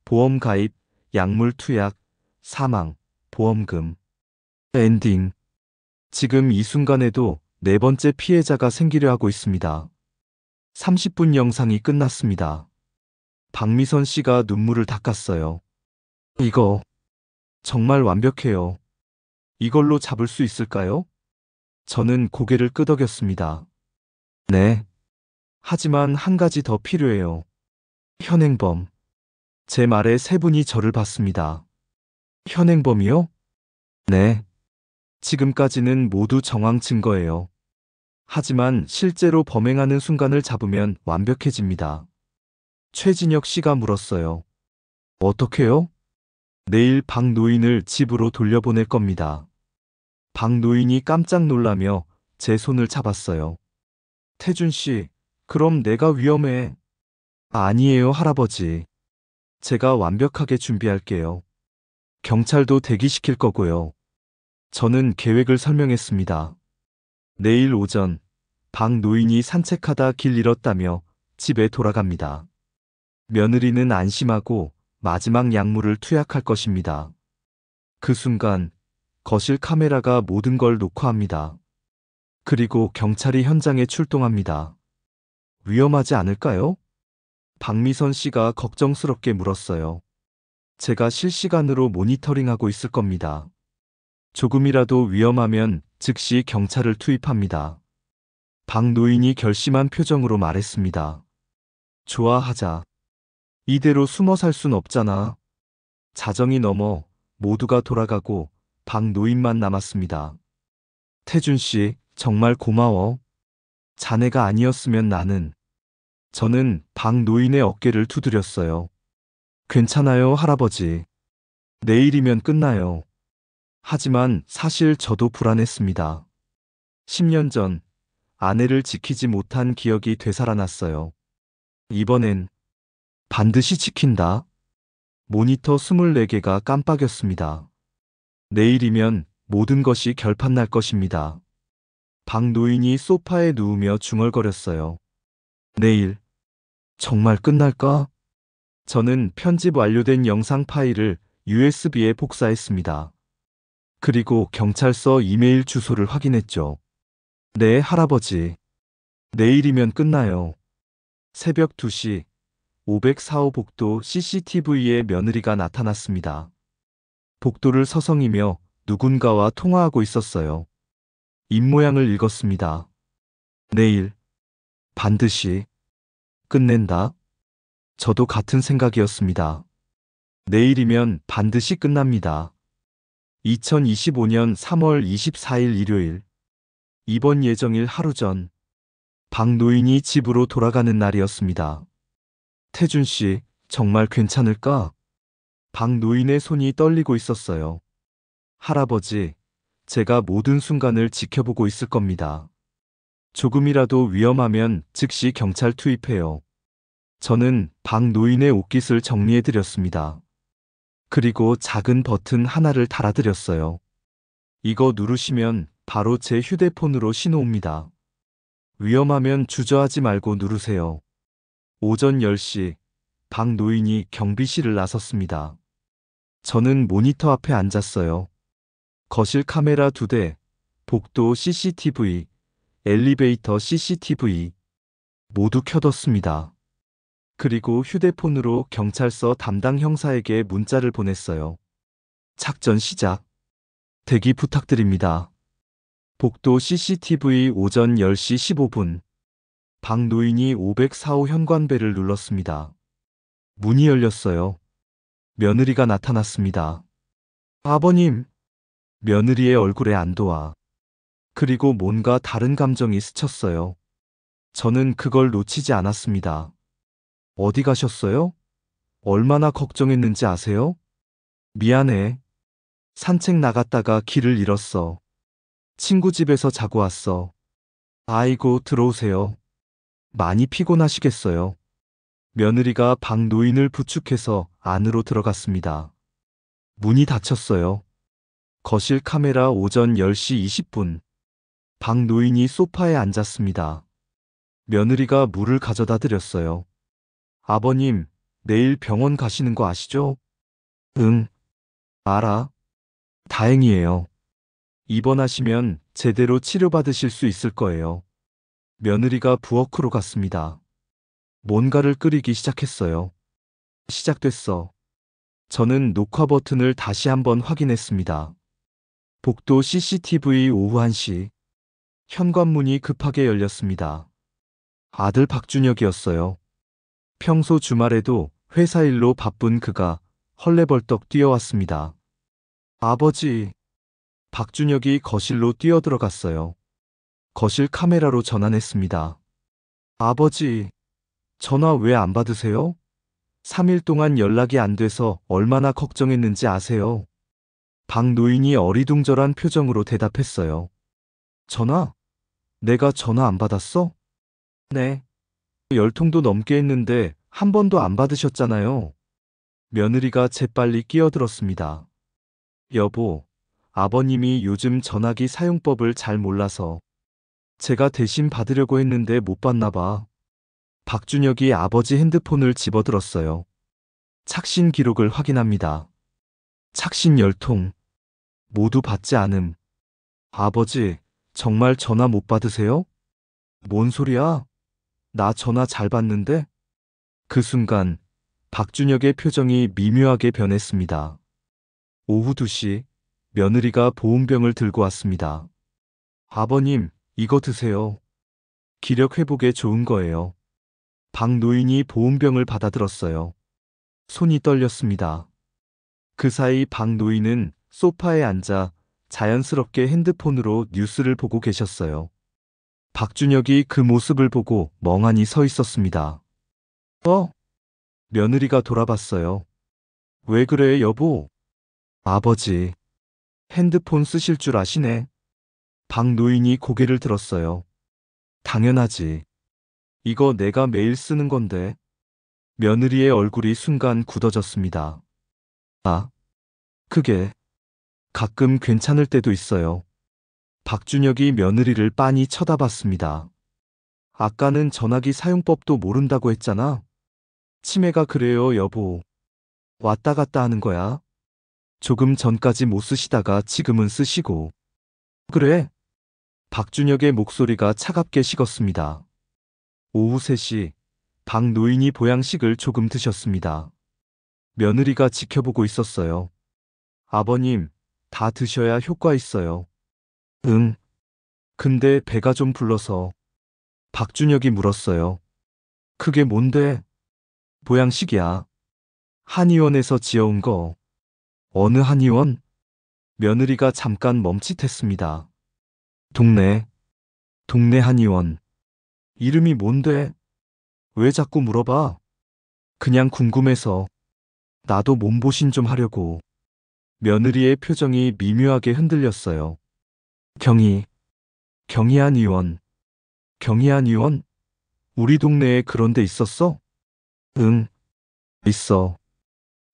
보험 가입, 약물 투약, 사망, 보험금. 엔딩. 지금 이 순간에도 네 번째 피해자가 생기려 하고 있습니다. 30분 영상이 끝났습니다. 박미선 씨가 눈물을 닦았어요. 이거 정말 완벽해요. 이걸로 잡을 수 있을까요? 저는 고개를 끄덕였습니다. 네. 하지만 한 가지 더 필요해요. 현행범. 제 말에 세 분이 저를 봤습니다. 현행범이요? 네. 지금까지는 모두 정황 증거예요. 하지만 실제로 범행하는 순간을 잡으면 완벽해집니다. 최진혁 씨가 물었어요. 어떻게요? 내일 박 노인을 집으로 돌려보낼 겁니다. 박 노인이 깜짝 놀라며 제 손을 잡았어요. 태준 씨, 그럼 내가 위험해. 아니에요, 할아버지. 제가 완벽하게 준비할게요. 경찰도 대기시킬 거고요. 저는 계획을 설명했습니다. 내일 오전, 박 노인이 산책하다 길 잃었다며 집에 돌아갑니다. 며느리는 안심하고 마지막 약물을 투약할 것입니다. 그 순간 거실 카메라가 모든 걸 녹화합니다. 그리고 경찰이 현장에 출동합니다. 위험하지 않을까요? 박미선 씨가 걱정스럽게 물었어요. 제가 실시간으로 모니터링하고 있을 겁니다. 조금이라도 위험하면 즉시 경찰을 투입합니다. 박 노인이 결심한 표정으로 말했습니다. 좋아하자. 이대로 숨어 살 순 없잖아. 자정이 넘어 모두가 돌아가고 박 노인만 남았습니다. 태준 씨, 정말 고마워. 자네가 아니었으면 나는. 저는 박 노인의 어깨를 두드렸어요. 괜찮아요, 할아버지. 내일이면 끝나요. 하지만 사실 저도 불안했습니다. 10년 전 아내를 지키지 못한 기억이 되살아났어요. 이번엔 반드시 지킨다. 모니터 24개가 깜빡였습니다. 내일이면 모든 것이 결판날 것입니다. 박 노인이 소파에 누우며 중얼거렸어요. 내일 정말 끝날까? 저는 편집 완료된 영상 파일을 USB에 복사했습니다. 그리고 경찰서 이메일 주소를 확인했죠. 네, 할아버지. 내일이면 끝나요. 새벽 2시 504호 복도 CCTV에 며느리가 나타났습니다. 복도를 서성이며 누군가와 통화하고 있었어요. 입모양을 읽었습니다. 내일 반드시 끝낸다. 저도 같은 생각이었습니다. 내일이면 반드시 끝납니다. 2025년 3월 24일 일요일. 이번 예정일 하루 전, 박 노인이 집으로 돌아가는 날이었습니다. 태준 씨, 정말 괜찮을까? 박 노인의 손이 떨리고 있었어요. 할아버지, 제가 모든 순간을 지켜보고 있을 겁니다. 조금이라도 위험하면 즉시 경찰 투입해요. 저는 박 노인의 옷깃을 정리해드렸습니다. 그리고 작은 버튼 하나를 달아드렸어요. 이거 누르시면 바로 제 휴대폰으로 신호 옵니다. 위험하면 주저하지 말고 누르세요. 오전 10시, 박 노인이 경비실을 나섰습니다. 저는 모니터 앞에 앉았어요. 거실 카메라 2대, 복도 CCTV, 엘리베이터 CCTV 모두 켜뒀습니다. 그리고 휴대폰으로 경찰서 담당 형사에게 문자를 보냈어요. 작전 시작. 대기 부탁드립니다. 복도 CCTV 오전 10시 15분. 박 노인이 504호 현관벨을 눌렀습니다. 문이 열렸어요. 며느리가 나타났습니다. 아버님. 며느리의 얼굴에 안도와 그리고 뭔가 다른 감정이 스쳤어요. 저는 그걸 놓치지 않았습니다. 어디 가셨어요? 얼마나 걱정했는지 아세요? 미안해. 산책 나갔다가 길을 잃었어. 친구 집에서 자고 왔어. 아이고, 들어오세요. 많이 피곤하시겠어요. 며느리가 박 노인을 부축해서 안으로 들어갔습니다. 문이 닫혔어요. 거실 카메라 오전 10시 20분. 박 노인이 소파에 앉았습니다. 며느리가 물을 가져다 드렸어요. 아버님, 내일 병원 가시는 거 아시죠? 응, 알아. 다행이에요. 입원하시면 제대로 치료받으실 수 있을 거예요. 며느리가 부엌으로 갔습니다. 뭔가를 끓이기 시작했어요. 시작됐어. 저는 녹화 버튼을 다시 한번 확인했습니다. 복도 CCTV 오후 1시. 현관문이 급하게 열렸습니다. 아들 박준혁이었어요. 평소 주말에도 회사 일로 바쁜 그가 헐레벌떡 뛰어왔습니다. 아버지, 박준혁이 거실로 뛰어들어갔어요. 거실 카메라로 전환했습니다. 아버지, 전화 왜 안 받으세요? 3일 동안 연락이 안 돼서 얼마나 걱정했는지 아세요? 박 노인이 어리둥절한 표정으로 대답했어요. 전화? 내가 전화 안 받았어? 네. 10통도 넘게 했는데 한 번도 안 받으셨잖아요. 며느리가 재빨리 끼어들었습니다. 여보, 아버님이 요즘 전화기 사용법을 잘 몰라서 제가 대신 받으려고 했는데 못 받나 봐. 박준혁이 아버지 핸드폰을 집어들었어요. 착신 기록을 확인합니다. 착신 10통. 모두 받지 않음. 아버지, 정말 전화 못 받으세요? 뭔 소리야? 나 전화 잘 받는데? 그 순간 박준혁의 표정이 미묘하게 변했습니다. 오후 2시 며느리가 보온병을 들고 왔습니다. 아버님, 이거 드세요. 기력 회복에 좋은 거예요. 박 노인이 보온병을 받아들었어요. 손이 떨렸습니다. 그 사이 박 노인은 소파에 앉아 자연스럽게 핸드폰으로 뉴스를 보고 계셨어요. 박준혁이 그 모습을 보고 멍하니 서 있었습니다. 며느리가 돌아봤어요. 왜 그래, 여보? 아버지, 핸드폰 쓰실 줄 아시네. 박 노인이 고개를 들었어요. 당연하지. 이거 내가 매일 쓰는 건데. 며느리의 얼굴이 순간 굳어졌습니다. 아, 그게 가끔 괜찮을 때도 있어요. 박준혁이 며느리를 빤히 쳐다봤습니다. 아까는 전화기 사용법도 모른다고 했잖아. 치매가 그래요, 여보. 왔다 갔다 하는 거야. 조금 전까지 못 쓰시다가 지금은 쓰시고. 그래. 박준혁의 목소리가 차갑게 식었습니다. 오후 3시, 박 노인이 보양식을 조금 드셨습니다. 며느리가 지켜보고 있었어요. 아버님, 다 드셔야 효과 있어요. 응. 근데 배가 좀 불러서. 박준혁이 물었어요. 그게 뭔데? 보양식이야. 한의원에서 지어온 거. 어느 한의원? 며느리가 잠깐 멈칫했습니다. 동네 한의원. 이름이 뭔데? 왜 자꾸 물어봐? 그냥 궁금해서. 나도 몸보신 좀 하려고. 며느리의 표정이 미묘하게 흔들렸어요. 경희, 경희한 의원. 경희한 의원? 우리 동네에 그런 데 있었어? 응, 있어.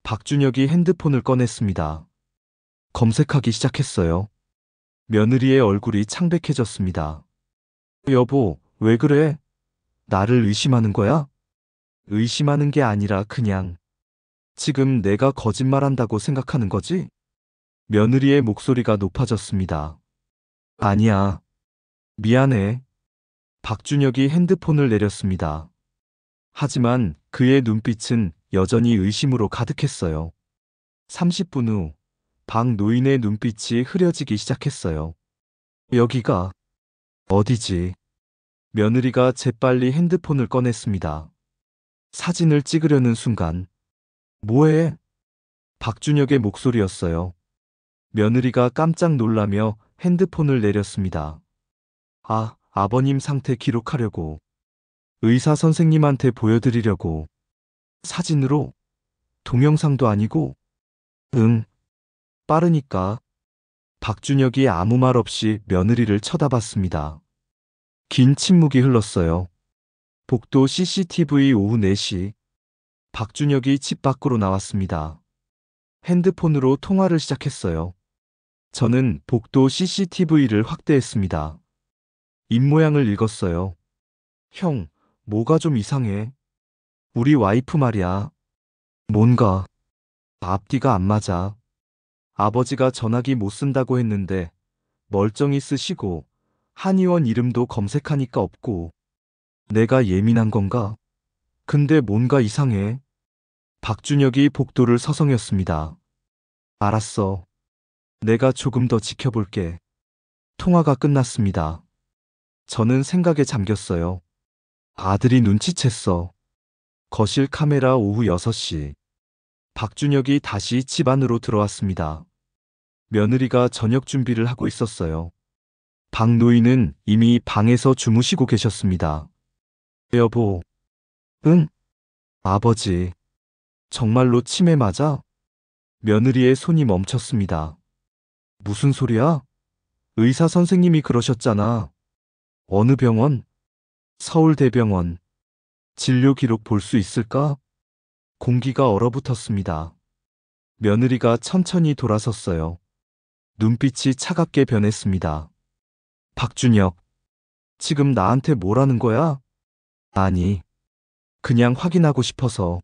박준혁이 핸드폰을 꺼냈습니다. 검색하기 시작했어요. 며느리의 얼굴이 창백해졌습니다. 여보, 왜 그래? 나를 의심하는 거야? 의심하는 게 아니라 그냥 지금 내가 거짓말한다고 생각하는 거지? 며느리의 목소리가 높아졌습니다. 아니야. 미안해. 박준혁이 핸드폰을 내렸습니다. 하지만 그의 눈빛은 여전히 의심으로 가득했어요. 30분 후, 박 노인의 눈빛이 흐려지기 시작했어요. 여기가 어디지? 며느리가 재빨리 핸드폰을 꺼냈습니다. 사진을 찍으려는 순간, 뭐해? 박준혁의 목소리였어요. 며느리가 깜짝 놀라며 핸드폰을 내렸습니다. 아, 아버님 상태 기록하려고. 의사 선생님한테 보여드리려고. 사진으로? 동영상도 아니고? 응. 빠르니까. 박준혁이 아무 말 없이 며느리를 쳐다봤습니다. 긴 침묵이 흘렀어요. 복도 CCTV 오후 4시. 박준혁이 집 밖으로 나왔습니다. 핸드폰으로 통화를 시작했어요. 저는 복도 CCTV를 확대했습니다. 입모양을 읽었어요. 형, 뭐가 좀 이상해. 우리 와이프 말이야. 뭔가 앞뒤가 안 맞아. 아버지가 전화기 못 쓴다고 했는데 멀쩡히 쓰시고 한의원 이름도 검색하니까 없고. 내가 예민한 건가? 근데 뭔가 이상해. 박준혁이 복도를 서성였습니다. 알았어. 내가 조금 더 지켜볼게. 통화가 끝났습니다. 저는 생각에 잠겼어요. 아들이 눈치챘어. 거실 카메라 오후 6시. 박준혁이 다시 집 안으로 들어왔습니다. 며느리가 저녁 준비를 하고 있었어요. 박 노인은 이미 방에서 주무시고 계셨습니다. 여보. 응? 아버지. 정말로 치매 맞아? 며느리의 손이 멈췄습니다. 무슨 소리야? 의사 선생님이 그러셨잖아. 어느 병원? 서울대병원. 진료 기록 볼 수 있을까? 공기가 얼어붙었습니다. 며느리가 천천히 돌아섰어요. 눈빛이 차갑게 변했습니다. 박준혁, 지금 나한테 뭐라는 거야? 아니, 그냥 확인하고 싶어서.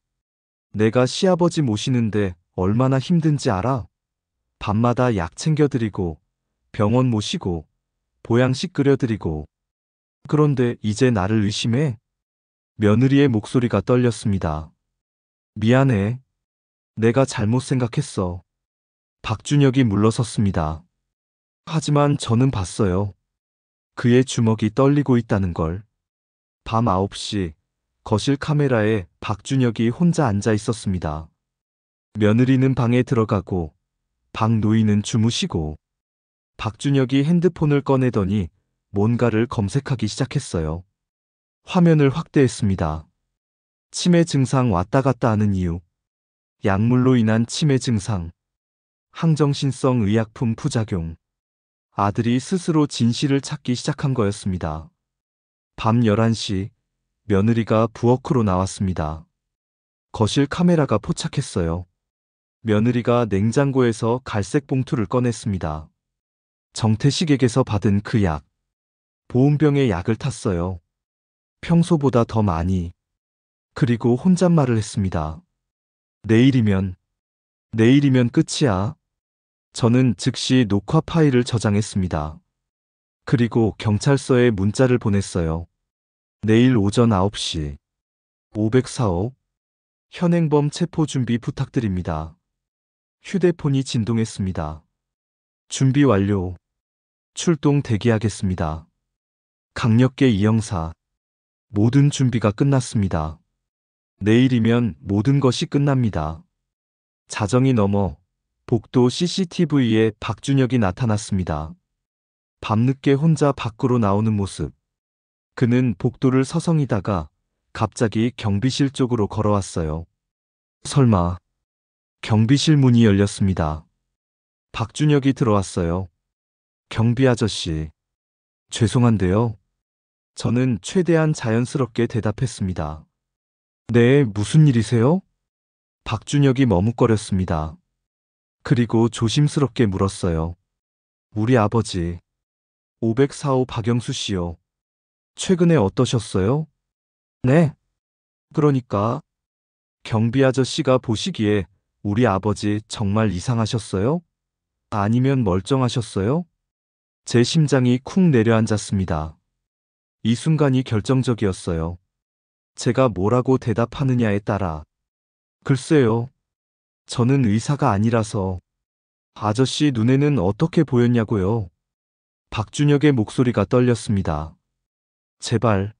내가 시아버지 모시는데 얼마나 힘든지 알아? 밤마다 약 챙겨드리고, 병원 모시고, 보양식 끓여드리고. 그런데 이제 나를 의심해? 며느리의 목소리가 떨렸습니다. 미안해. 내가 잘못 생각했어. 박준혁이 물러섰습니다. 하지만 저는 봤어요. 그의 주먹이 떨리고 있다는 걸. 밤 9시, 거실 카메라에 박준혁이 혼자 앉아 있었습니다. 며느리는 방에 들어가고, 박 노인은 주무시고, 박준혁이 핸드폰을 꺼내더니 뭔가를 검색하기 시작했어요. 화면을 확대했습니다. 치매 증상 왔다 갔다 하는 이유. 약물로 인한 치매 증상. 항정신성 의약품 부작용. 아들이 스스로 진실을 찾기 시작한 거였습니다. 밤 11시, 며느리가 부엌으로 나왔습니다. 거실 카메라가 포착했어요. 며느리가 냉장고에서 갈색 봉투를 꺼냈습니다. 정태식에게서 받은 그 약. 보온병에 약을 탔어요. 평소보다 더 많이. 그리고 혼잣말을 했습니다. 내일이면 끝이야. 저는 즉시 녹화 파일을 저장했습니다. 그리고 경찰서에 문자를 보냈어요. 내일 오전 9시. 504호. 현행범 체포 준비 부탁드립니다. 휴대폰이 진동했습니다. 준비 완료. 출동 대기하겠습니다. 강력계 이형사. 모든 준비가 끝났습니다. 내일이면 모든 것이 끝납니다. 자정이 넘어 복도 CCTV에 박준혁이 나타났습니다. 밤늦게 혼자 밖으로 나오는 모습. 그는 복도를 서성이다가 갑자기 경비실 쪽으로 걸어왔어요. 설마. 경비실 문이 열렸습니다. 박준혁이 들어왔어요. 경비 아저씨. 죄송한데요. 저는 최대한 자연스럽게 대답했습니다. 네, 무슨 일이세요? 박준혁이 머뭇거렸습니다. 그리고 조심스럽게 물었어요. 우리 아버지. 504호 박영수 씨요. 최근에 어떠셨어요? 네. 그러니까 경비 아저씨가 보시기에 우리 아버지 정말 이상하셨어요? 아니면 멀쩡하셨어요? 제 심장이 쿵 내려앉았습니다. 이 순간이 결정적이었어요. 제가 뭐라고 대답하느냐에 따라. 글쎄요. 저는 의사가 아니라서. 아저씨 눈에는 어떻게 보였냐고요? 박준혁의 목소리가 떨렸습니다. 제발,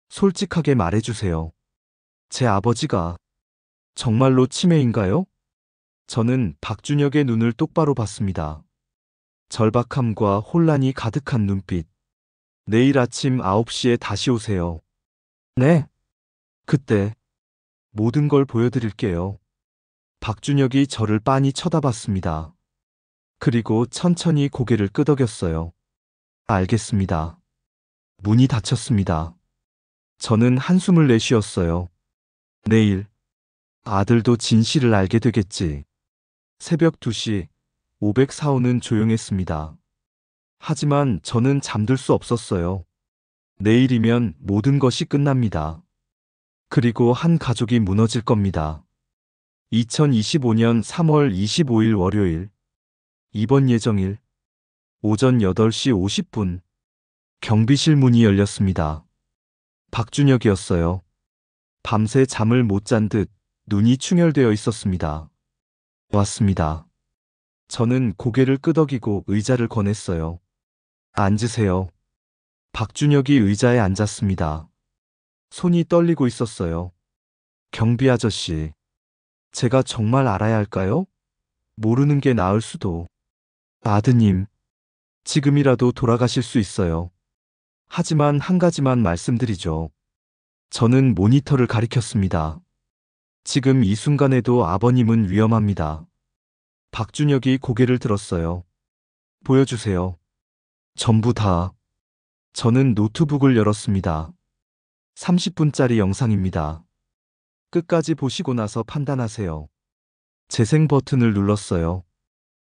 솔직하게 말해주세요. 제 아버지가 정말로 치매인가요? 저는 박준혁의 눈을 똑바로 봤습니다. 절박함과 혼란이 가득한 눈빛. 내일 아침 9시에 다시 오세요. 네. 그때 모든 걸 보여드릴게요. 박준혁이 저를 빤히 쳐다봤습니다. 그리고 천천히 고개를 끄덕였어요. 알겠습니다. 문이 닫혔습니다. 저는 한숨을 내쉬었어요. 내일 아들도 진실을 알게 되겠지. 새벽 2시 504호는 조용했습니다. 하지만 저는 잠들 수 없었어요. 내일이면 모든 것이 끝납니다. 그리고 한 가족이 무너질 겁니다. 2025년 3월 25일 월요일. 입원 예정일. 오전 8시 50분. 경비실 문이 열렸습니다. 박준혁이었어요. 밤새 잠을 못 잔 듯 눈이 충혈되어 있었습니다. 왔습니다. 저는 고개를 끄덕이고 의자를 권했어요. 앉으세요. 박준혁이 의자에 앉았습니다. 손이 떨리고 있었어요. 경비 아저씨, 제가 정말 알아야 할까요? 모르는 게 나을 수도. 아드님, 지금이라도 돌아가실 수 있어요. 하지만 한 가지만 말씀드리죠. 저는 모니터를 가리켰습니다. 지금 이 순간에도 아버님은 위험합니다. 박준혁이 고개를 들었어요. 보여주세요. 전부 다. 저는 노트북을 열었습니다. 30분짜리 영상입니다. 끝까지 보시고 나서 판단하세요. 재생 버튼을 눌렀어요.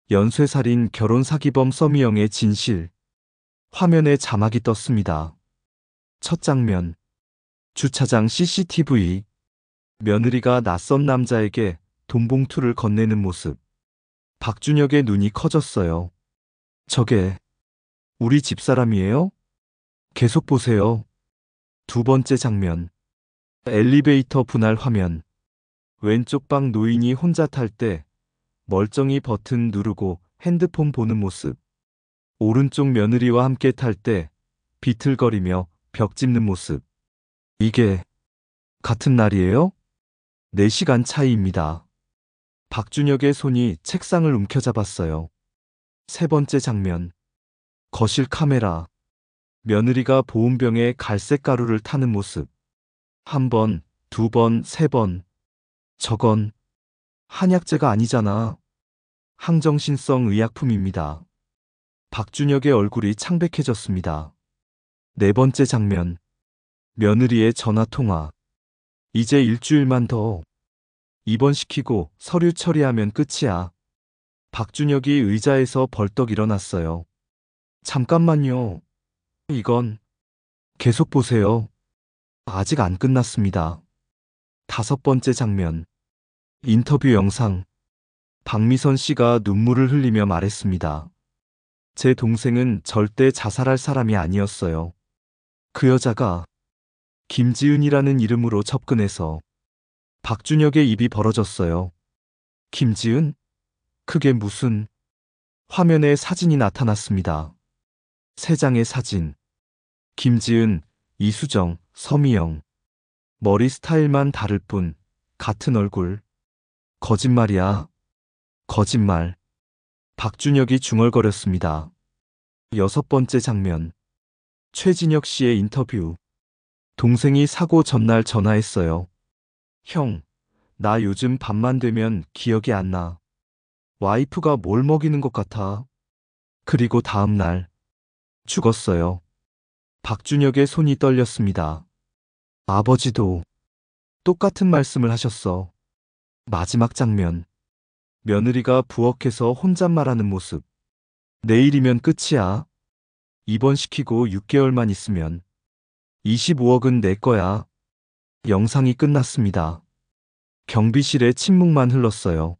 연쇄살인 결혼사기범 서미영의 진실. 화면에 자막이 떴습니다. 첫 장면. 주차장 CCTV. 며느리가 낯선 남자에게 돈봉투를 건네는 모습. 박준혁의 눈이 커졌어요. 저게 우리 집사람이에요? 계속 보세요. 두 번째 장면. 엘리베이터 분할 화면. 왼쪽 방 노인이 혼자 탈 때 멀쩡히 버튼 누르고 핸드폰 보는 모습. 오른쪽 며느리와 함께 탈 때 비틀거리며 벽 짚는 모습. 이게 같은 날이에요? 4시간 차이입니다. 박준혁의 손이 책상을 움켜잡았어요. 세 번째 장면. 거실 카메라. 며느리가 보온병에 갈색 가루를 타는 모습. 한 번, 두 번, 세 번. 저건 한약재가 아니잖아. 항정신성 의약품입니다. 박준혁의 얼굴이 창백해졌습니다. 네 번째 장면. 며느리의 전화통화. 이제 일주일만 더. 입원시키고 서류 처리하면 끝이야. 박준혁이 의자에서 벌떡 일어났어요. 잠깐만요. 이건 계속 보세요. 아직 안 끝났습니다. 다섯 번째 장면. 인터뷰 영상. 박미선 씨가 눈물을 흘리며 말했습니다. 제 동생은 절대 자살할 사람이 아니었어요. 그 여자가 김지은이라는 이름으로 접근해서. 박준혁의 입이 벌어졌어요. 김지은? 그게 무슨... 화면에 사진이 나타났습니다. 세 장의 사진. 김지은, 이수정, 서미영. 머리 스타일만 다를 뿐 같은 얼굴. 거짓말이야. 거짓말. 박준혁이 중얼거렸습니다. 여섯 번째 장면. 최진혁 씨의 인터뷰. 동생이 사고 전날 전화했어요. 형, 나 요즘 밤만 되면 기억이 안 나. 와이프가 뭘 먹이는 것 같아. 그리고 다음 날 죽었어요. 박준혁의 손이 떨렸습니다. 아버지도 똑같은 말씀을 하셨어. 마지막 장면. 며느리가 부엌에서 혼잣말하는 모습. 내일이면 끝이야. 입원시키고 6개월만 있으면 25억은 내 거야. 영상이 끝났습니다. 경비실에 침묵만 흘렀어요.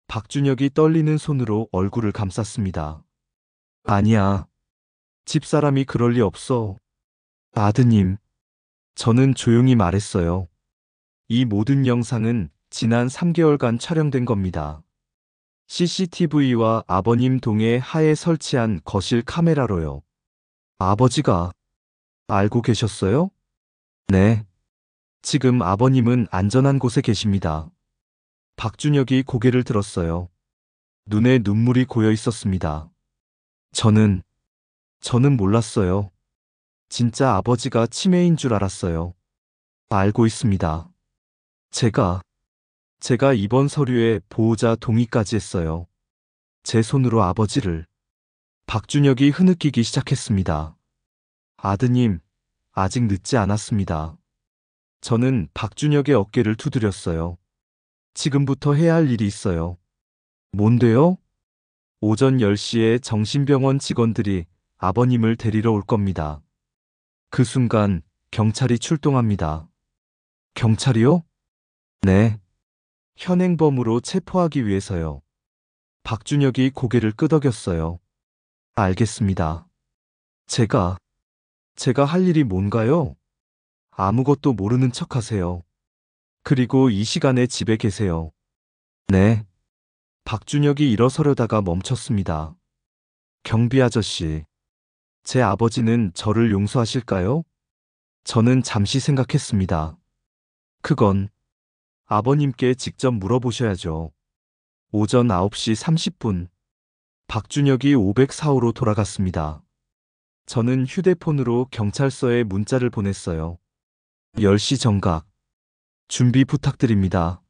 박준혁이 떨리는 손으로 얼굴을 감쌌습니다. 아니야. 집사람이 그럴 리 없어. 아드님. 저는 조용히 말했어요. 이 모든 영상은 지난 3개월간 촬영된 겁니다. CCTV와 아버님 동의 하에 설치한 거실 카메라로요. 아버지가 알고 계셨어요? 네. 지금 아버님은 안전한 곳에 계십니다. 박준혁이 고개를 들었어요. 눈에 눈물이 고여 있었습니다. 저는 몰랐어요. 진짜 아버지가 치매인 줄 알았어요. 알고 있습니다. 제가 입원 서류에 보호자 동의까지 했어요. 제 손으로 아버지를. 박준혁이 흐느끼기 시작했습니다. 아드님, 아직 늦지 않았습니다. 저는 박준혁의 어깨를 두드렸어요. 지금부터 해야 할 일이 있어요. 뭔데요? 오전 10시에 정신병원 직원들이 아버님을 데리러 올 겁니다. 그 순간 경찰이 출동합니다. 경찰이요? 네. 현행범으로 체포하기 위해서요. 박준혁이 고개를 끄덕였어요. 알겠습니다. 제가 할 일이 뭔가요? 아무것도 모르는 척 하세요. 그리고 이 시간에 집에 계세요. 네. 박준혁이 일어서려다가 멈췄습니다. 경비 아저씨, 제 아버지는 저를 용서하실까요? 저는 잠시 생각했습니다. 그건 아버님께 직접 물어보셔야죠. 오전 9시 30분, 박준혁이 504호로 돌아갔습니다. 저는 휴대폰으로 경찰서에 문자를 보냈어요. 10시 정각. 준비 부탁드립니다.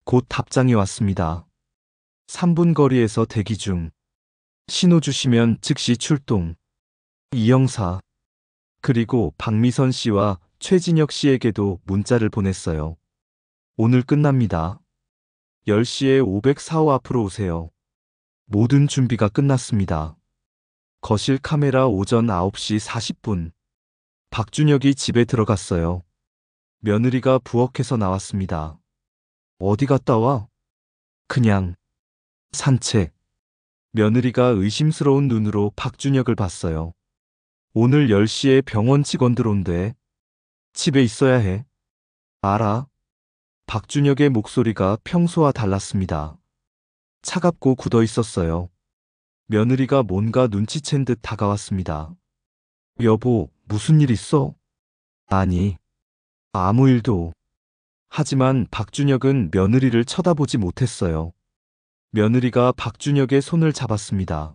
곧 답장이 왔습니다. 3분 거리에서 대기 중. 신호 주시면 즉시 출동. 이 형사. 그리고 박미선 씨와 최진혁 씨에게도 문자를 보냈어요. 오늘 끝납니다. 10시에 504호 앞으로 오세요. 모든 준비가 끝났습니다. 거실 카메라 오전 9시 40분. 박준혁이 집에 들어갔어요. 며느리가 부엌에서 나왔습니다. 어디 갔다 와? 그냥 산책. 며느리가 의심스러운 눈으로 박준혁을 봤어요. 오늘 10시에 병원 직원들 온대. 집에 있어야 해. 알아. 박준혁의 목소리가 평소와 달랐습니다. 차갑고 굳어 있었어요. 며느리가 뭔가 눈치챈 듯 다가왔습니다. 여보, 무슨 일 있어? 아니, 아무 일도. 하지만 박준혁은 며느리를 쳐다보지 못했어요. 며느리가 박준혁의 손을 잡았습니다.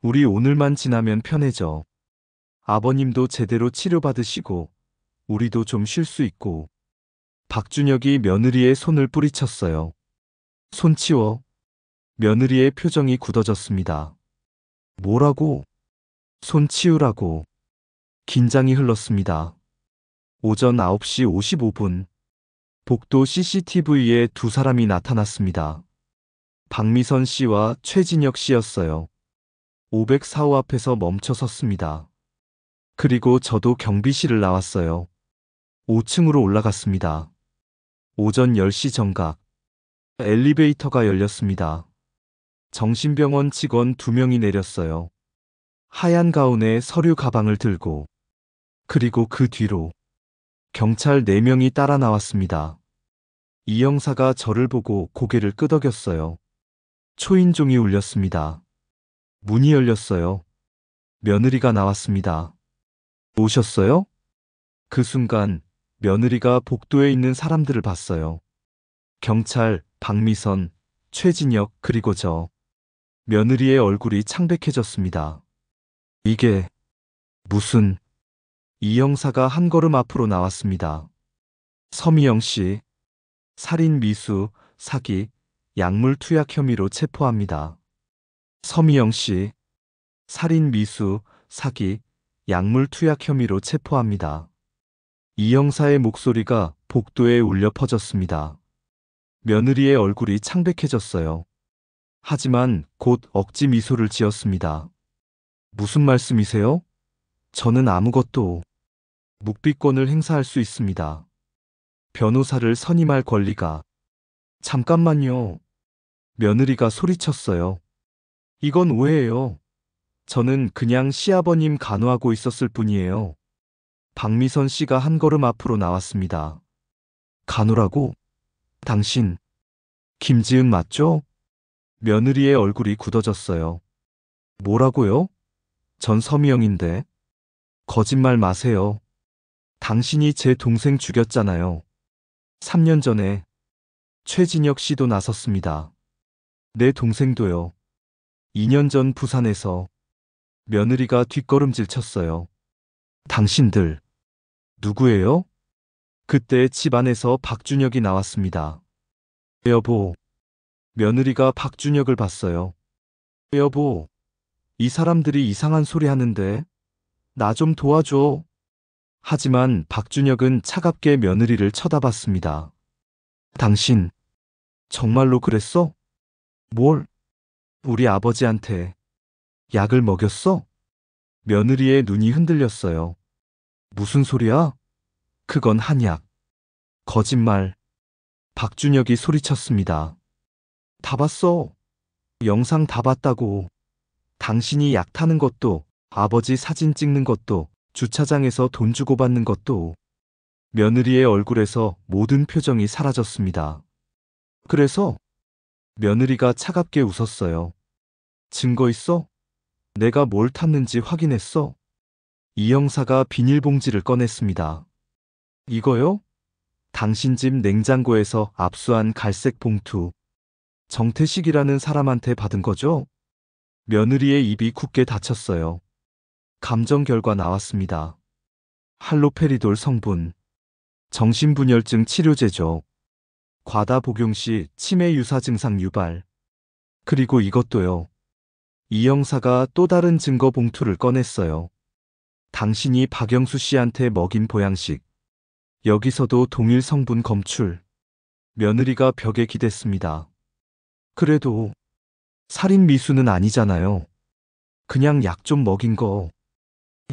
우리 오늘만 지나면 편해져. 아버님도 제대로 치료받으시고, 우리도 좀 쉴 수 있고. 박준혁이 며느리의 손을 뿌리쳤어요. 손 치워. 며느리의 표정이 굳어졌습니다. 뭐라고? 손 치우라고. 긴장이 흘렀습니다. 오전 9시 55분. 복도 CCTV에 두 사람이 나타났습니다. 박미선 씨와 최진혁 씨였어요. 504호 앞에서 멈춰 섰습니다. 그리고 저도 경비실을 나왔어요. 5층으로 올라갔습니다. 오전 10시 정각. 엘리베이터가 열렸습니다. 정신병원 직원 2명이 내렸어요. 하얀 가운에 서류 가방을 들고. 그리고 그 뒤로 경찰 4명이 따라 나왔습니다. 이 형사가 저를 보고 고개를 끄덕였어요. 초인종이 울렸습니다. 문이 열렸어요. 며느리가 나왔습니다. 오셨어요? 그 순간 며느리가 복도에 있는 사람들을 봤어요. 경찰, 박미선, 최진혁, 그리고 저. 며느리의 얼굴이 창백해졌습니다. 이게 무슨... 이 형사가 한 걸음 앞으로 나왔습니다. 서미영 씨, 살인 미수, 사기, 약물 투약 혐의로 체포합니다. 서미영 씨, 살인 미수, 사기, 약물 투약 혐의로 체포합니다. 이 형사의 목소리가 복도에 울려 퍼졌습니다. 며느리의 얼굴이 창백해졌어요. 하지만 곧 억지 미소를 지었습니다. 무슨 말씀이세요? 저는 아무것도... 묵비권을 행사할 수 있습니다. 변호사를 선임할 권리가... 잠깐만요. 며느리가 소리쳤어요. 이건 오해예요. 저는 그냥 시아버님 간호하고 있었을 뿐이에요. 박미선 씨가 한 걸음 앞으로 나왔습니다. 간호라고? 당신, 김지은 맞죠? 며느리의 얼굴이 굳어졌어요. 뭐라고요? 전 서미영인데. 거짓말 마세요. 당신이 제 동생 죽였잖아요. 3년 전에. 최진혁 씨도 나섰습니다. 내 동생도요. 2년 전 부산에서. 며느리가 뒷걸음질 쳤어요. 당신들, 누구예요? 그때 집 안에서 박준혁이 나왔습니다. 여보. 며느리가 박준혁을 봤어요. 여보, 이 사람들이 이상한 소리 하는데. 나 좀 도와줘. 하지만 박준혁은 차갑게 며느리를 쳐다봤습니다. 당신, 정말로 그랬어? 뭘? 우리 아버지한테 약을 먹였어? 며느리의 눈이 흔들렸어요. 무슨 소리야? 그건 한약. 거짓말. 박준혁이 소리쳤습니다. 다 봤어. 영상 다 봤다고. 당신이 약 타는 것도, 아버지 사진 찍는 것도, 주차장에서 돈 주고 받는 것도. 며느리의 얼굴에서 모든 표정이 사라졌습니다. 그래서? 며느리가 차갑게 웃었어요. 증거 있어? 내가 뭘 탔는지 확인했어? 이 형사가 비닐봉지를 꺼냈습니다. 이거요? 당신 집 냉장고에서 압수한 갈색 봉투. 정태식이라는 사람한테 받은 거죠? 며느리의 입이 굳게 닫혔어요. 감정 결과 나왔습니다. 할로페리돌 성분. 정신분열증 치료제죠. 과다 복용 시 치매 유사 증상 유발. 그리고 이것도요. 이 형사가 또 다른 증거 봉투를 꺼냈어요. 당신이 박영수 씨한테 먹인 보양식. 여기서도 동일 성분 검출. 며느리가 벽에 기댔습니다. 그래도 살인 미수는 아니잖아요. 그냥 약 좀 먹인 거.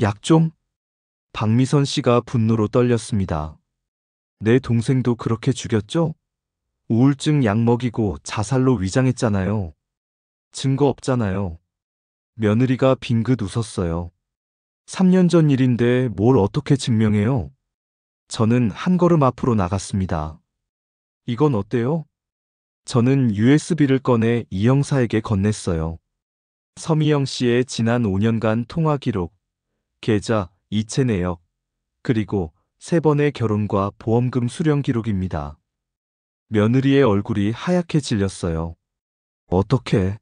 약 좀? 박미선 씨가 분노로 떨렸습니다. 내 동생도 그렇게 죽였죠? 우울증 약 먹이고 자살로 위장했잖아요. 증거 없잖아요. 며느리가 빙긋 웃었어요. 3년 전 일인데 뭘 어떻게 증명해요? 저는 한 걸음 앞으로 나갔습니다. 이건 어때요? 저는 USB를 꺼내 이 형사에게 건넸어요. 서미영 씨의 지난 5년간 통화 기록, 계좌, 이체 내역, 그리고 3번의 결혼과 보험금 수령 기록입니다. 며느리의 얼굴이 하얗게 질렸어요. 어떻게?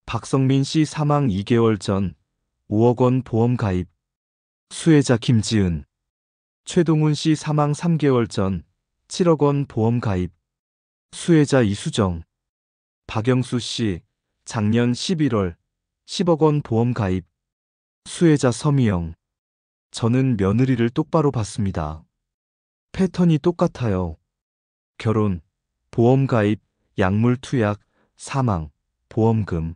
박성민 씨 사망 2개월 전 5억 원 보험 가입. 수혜자 김지은. 최동훈 씨 사망 3개월 전 7억 원 보험 가입. 수혜자 이수정. 박영수 씨 작년 11월 10억 원 보험 가입. 수혜자 서미영. 저는 며느리를 똑바로 봤습니다. 패턴이 똑같아요. 결혼, 보험 가입, 약물 투약, 사망, 보험금.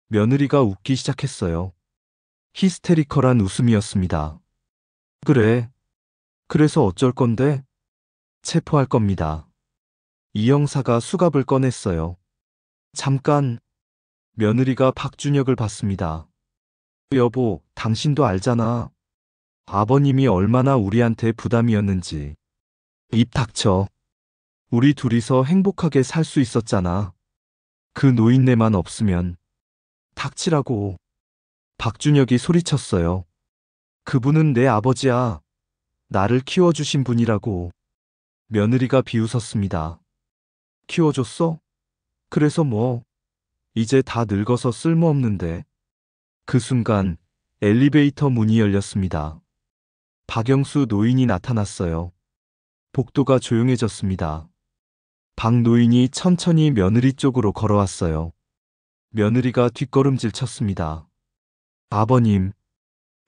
며느리가 웃기 시작했어요. 히스테리컬한 웃음이었습니다. 그래. 그래서 어쩔 건데? 체포할 겁니다. 이 형사가 수갑을 꺼냈어요. 잠깐. 며느리가 박준혁을 봤습니다. 여보, 당신도 알잖아. 아버님이 얼마나 우리한테 부담이었는지. 입 닥쳐. 우리 둘이서 행복하게 살 수 있었잖아. 그 노인네만 없으면. 닥치라고. 박준혁이 소리쳤어요. 그분은 내 아버지야. 나를 키워주신 분이라고. 며느리가 비웃었습니다. 키워줬어? 그래서 뭐? 이제 다 늙어서 쓸모없는데. 그 순간 엘리베이터 문이 열렸습니다. 박영수 노인이 나타났어요. 복도가 조용해졌습니다. 박 노인이 천천히 며느리 쪽으로 걸어왔어요. 며느리가 뒷걸음질 쳤습니다. 아버님,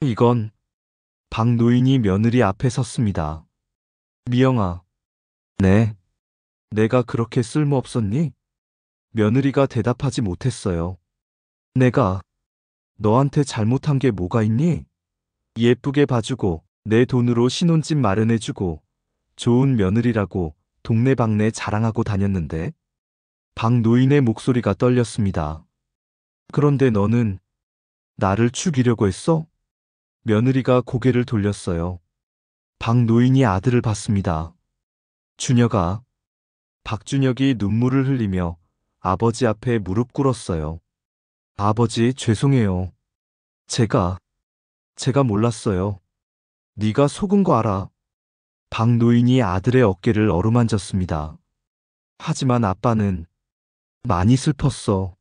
이건. 박 노인이 며느리 앞에 섰습니다. 미영아. 네. 내가 그렇게 쓸모없었니? 며느리가 대답하지 못했어요. 내가 너한테 잘못한 게 뭐가 있니? 예쁘게 봐주고 내 돈으로 신혼집 마련해주고 좋은 며느리라고 동네방네 자랑하고 다녔는데. 박 노인의 목소리가 떨렸습니다. 그런데 너는 나를 죽이려고 했어? 며느리가 고개를 돌렸어요. 박 노인이 아들을 봤습니다. 준혁아. 박준혁이 눈물을 흘리며 아버지 앞에 무릎 꿇었어요. 아버지, 죄송해요. 제가 몰랐어요. 네가 속은 거 알아. 박 노인이 아들의 어깨를 어루만졌습니다. 하지만 아빠는 많이 슬펐어.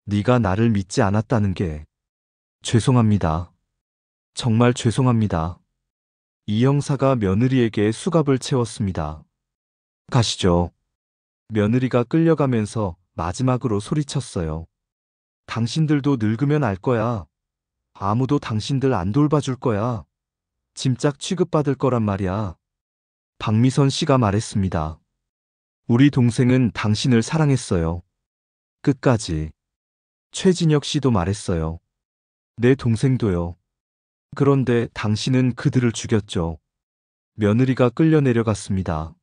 네가 나를 믿지 않았다는 게. 죄송합니다. 정말 죄송합니다. 이 형사가 며느리에게 수갑을 채웠습니다. 가시죠. 며느리가 끌려가면서 마지막으로 소리쳤어요. 당신들도 늙으면 알 거야. 아무도 당신들 안 돌봐줄 거야. 짐짝 취급받을 거란 말이야. 박미선 씨가 말했습니다. 우리 동생은 당신을 사랑했어요. 끝까지. 최진혁 씨도 말했어요. 내 동생도요. 그런데 당신은 그들을 죽였죠. 며느리가 끌려 내려갔습니다.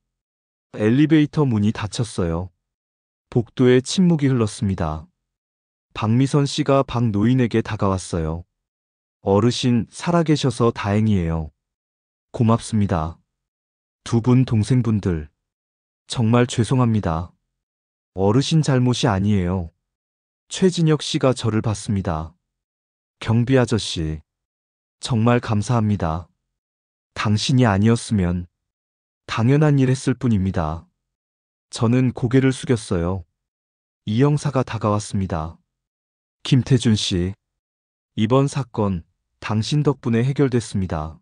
엘리베이터 문이 닫혔어요. 복도에 침묵이 흘렀습니다. 박미선 씨가 박 노인에게 다가왔어요. 어르신, 살아계셔서 다행이에요. 고맙습니다. 두 분 동생분들. 정말 죄송합니다. 어르신 잘못이 아니에요. 최진혁 씨가 저를 봤습니다. 경비 아저씨. 정말 감사합니다. 당신이 아니었으면 당연한 일 했을 뿐입니다. 저는 고개를 숙였어요. 이 형사가 다가왔습니다. 김태준 씨, 이번 사건 당신 덕분에 해결됐습니다.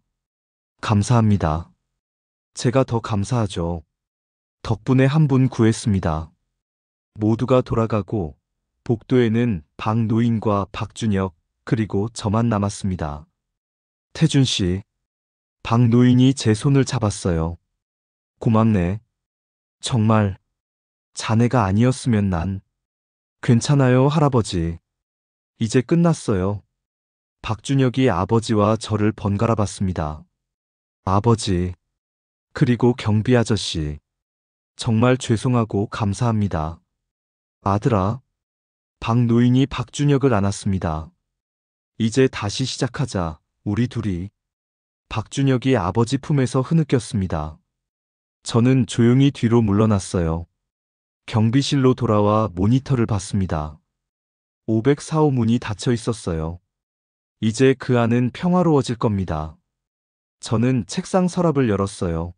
감사합니다. 제가 더 감사하죠. 덕분에 한 분 구했습니다. 모두가 돌아가고 복도에는 박노인과 박준혁 그리고 저만 남았습니다. 태준 씨, 박노인이 제 손을 잡았어요. 고맙네. 정말 자네가 아니었으면 난. 괜찮아요, 할아버지. 이제 끝났어요. 박준혁이 아버지와 저를 번갈아 봤습니다. 아버지, 그리고 경비 아저씨. 정말 죄송하고 감사합니다. 아들아. 박노인이 박준혁을 안았습니다. 이제 다시 시작하자, 우리 둘이. 박준혁이 아버지 품에서 흐느꼈습니다. 저는 조용히 뒤로 물러났어요. 경비실로 돌아와 모니터를 봤습니다. 504호 문이 닫혀 있었어요. 이제 그 안은 평화로워질 겁니다. 저는 책상 서랍을 열었어요.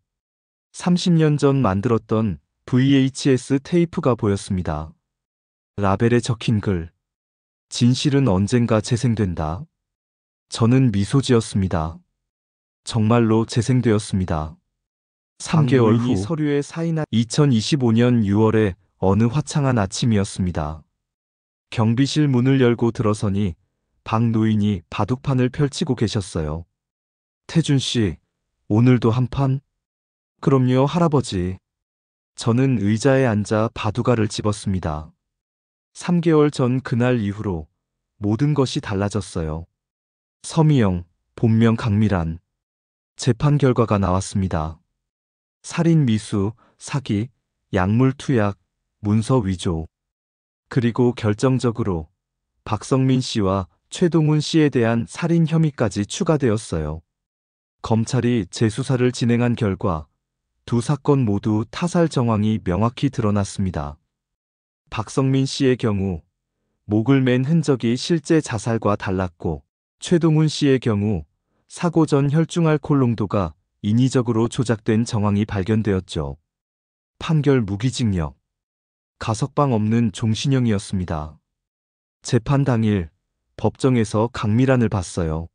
30년 전 만들었던 VHS 테이프가 보였습니다. 라벨에 적힌 글. 진실은 언젠가 재생된다. 저는 미소 지었습니다. 정말로 재생되었습니다. 3개월 후 서류에 사인한 2025년 6월의 어느 화창한 아침이었습니다. 경비실 문을 열고 들어서니 박노인이 바둑판을 펼치고 계셨어요. 태준 씨, 오늘도 한 판? 그럼요, 할아버지. 저는 의자에 앉아 바둑알을 집었습니다. 3개월 전 그날 이후로 모든 것이 달라졌어요. 서미영, 본명 강미란. 재판 결과가 나왔습니다. 살인 미수, 사기, 약물 투약, 문서 위조. 그리고 결정적으로 박성민 씨와 최동훈 씨에 대한 살인 혐의까지 추가되었어요. 검찰이 재수사를 진행한 결과 두 사건 모두 타살 정황이 명확히 드러났습니다. 박성민 씨의 경우 목을 맨 흔적이 실제 자살과 달랐고, 최동훈 씨의 경우 사고 전 혈중알코올 농도가 인위적으로 조작된 정황이 발견되었죠. 판결 무기징역. 가석방 없는 종신형이었습니다. 재판 당일 법정에서 강미란을 봤어요.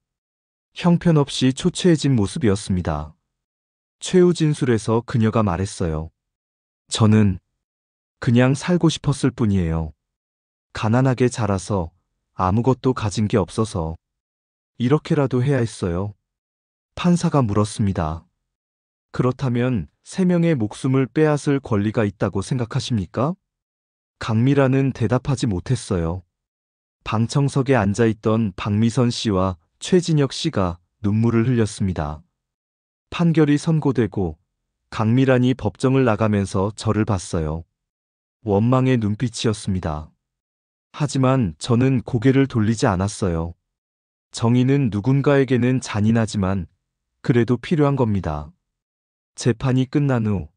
형편없이 초췌해진 모습이었습니다. 최후 진술에서 그녀가 말했어요. 저는 그냥 살고 싶었을 뿐이에요. 가난하게 자라서 아무것도 가진 게 없어서 이렇게라도 해야 했어요. 판사가 물었습니다. 그렇다면 3명의 목숨을 빼앗을 권리가 있다고 생각하십니까? 강미란은 대답하지 못했어요. 방청석에 앉아있던 박미선 씨와 최진혁 씨가 눈물을 흘렸습니다. 판결이 선고되고 강미란이 법정을 나가면서 저를 봤어요. 원망의 눈빛이었습니다. 하지만 저는 고개를 돌리지 않았어요. 정의는 누군가에게는 잔인하지만 그래도 필요한 겁니다. 재판이 끝난 후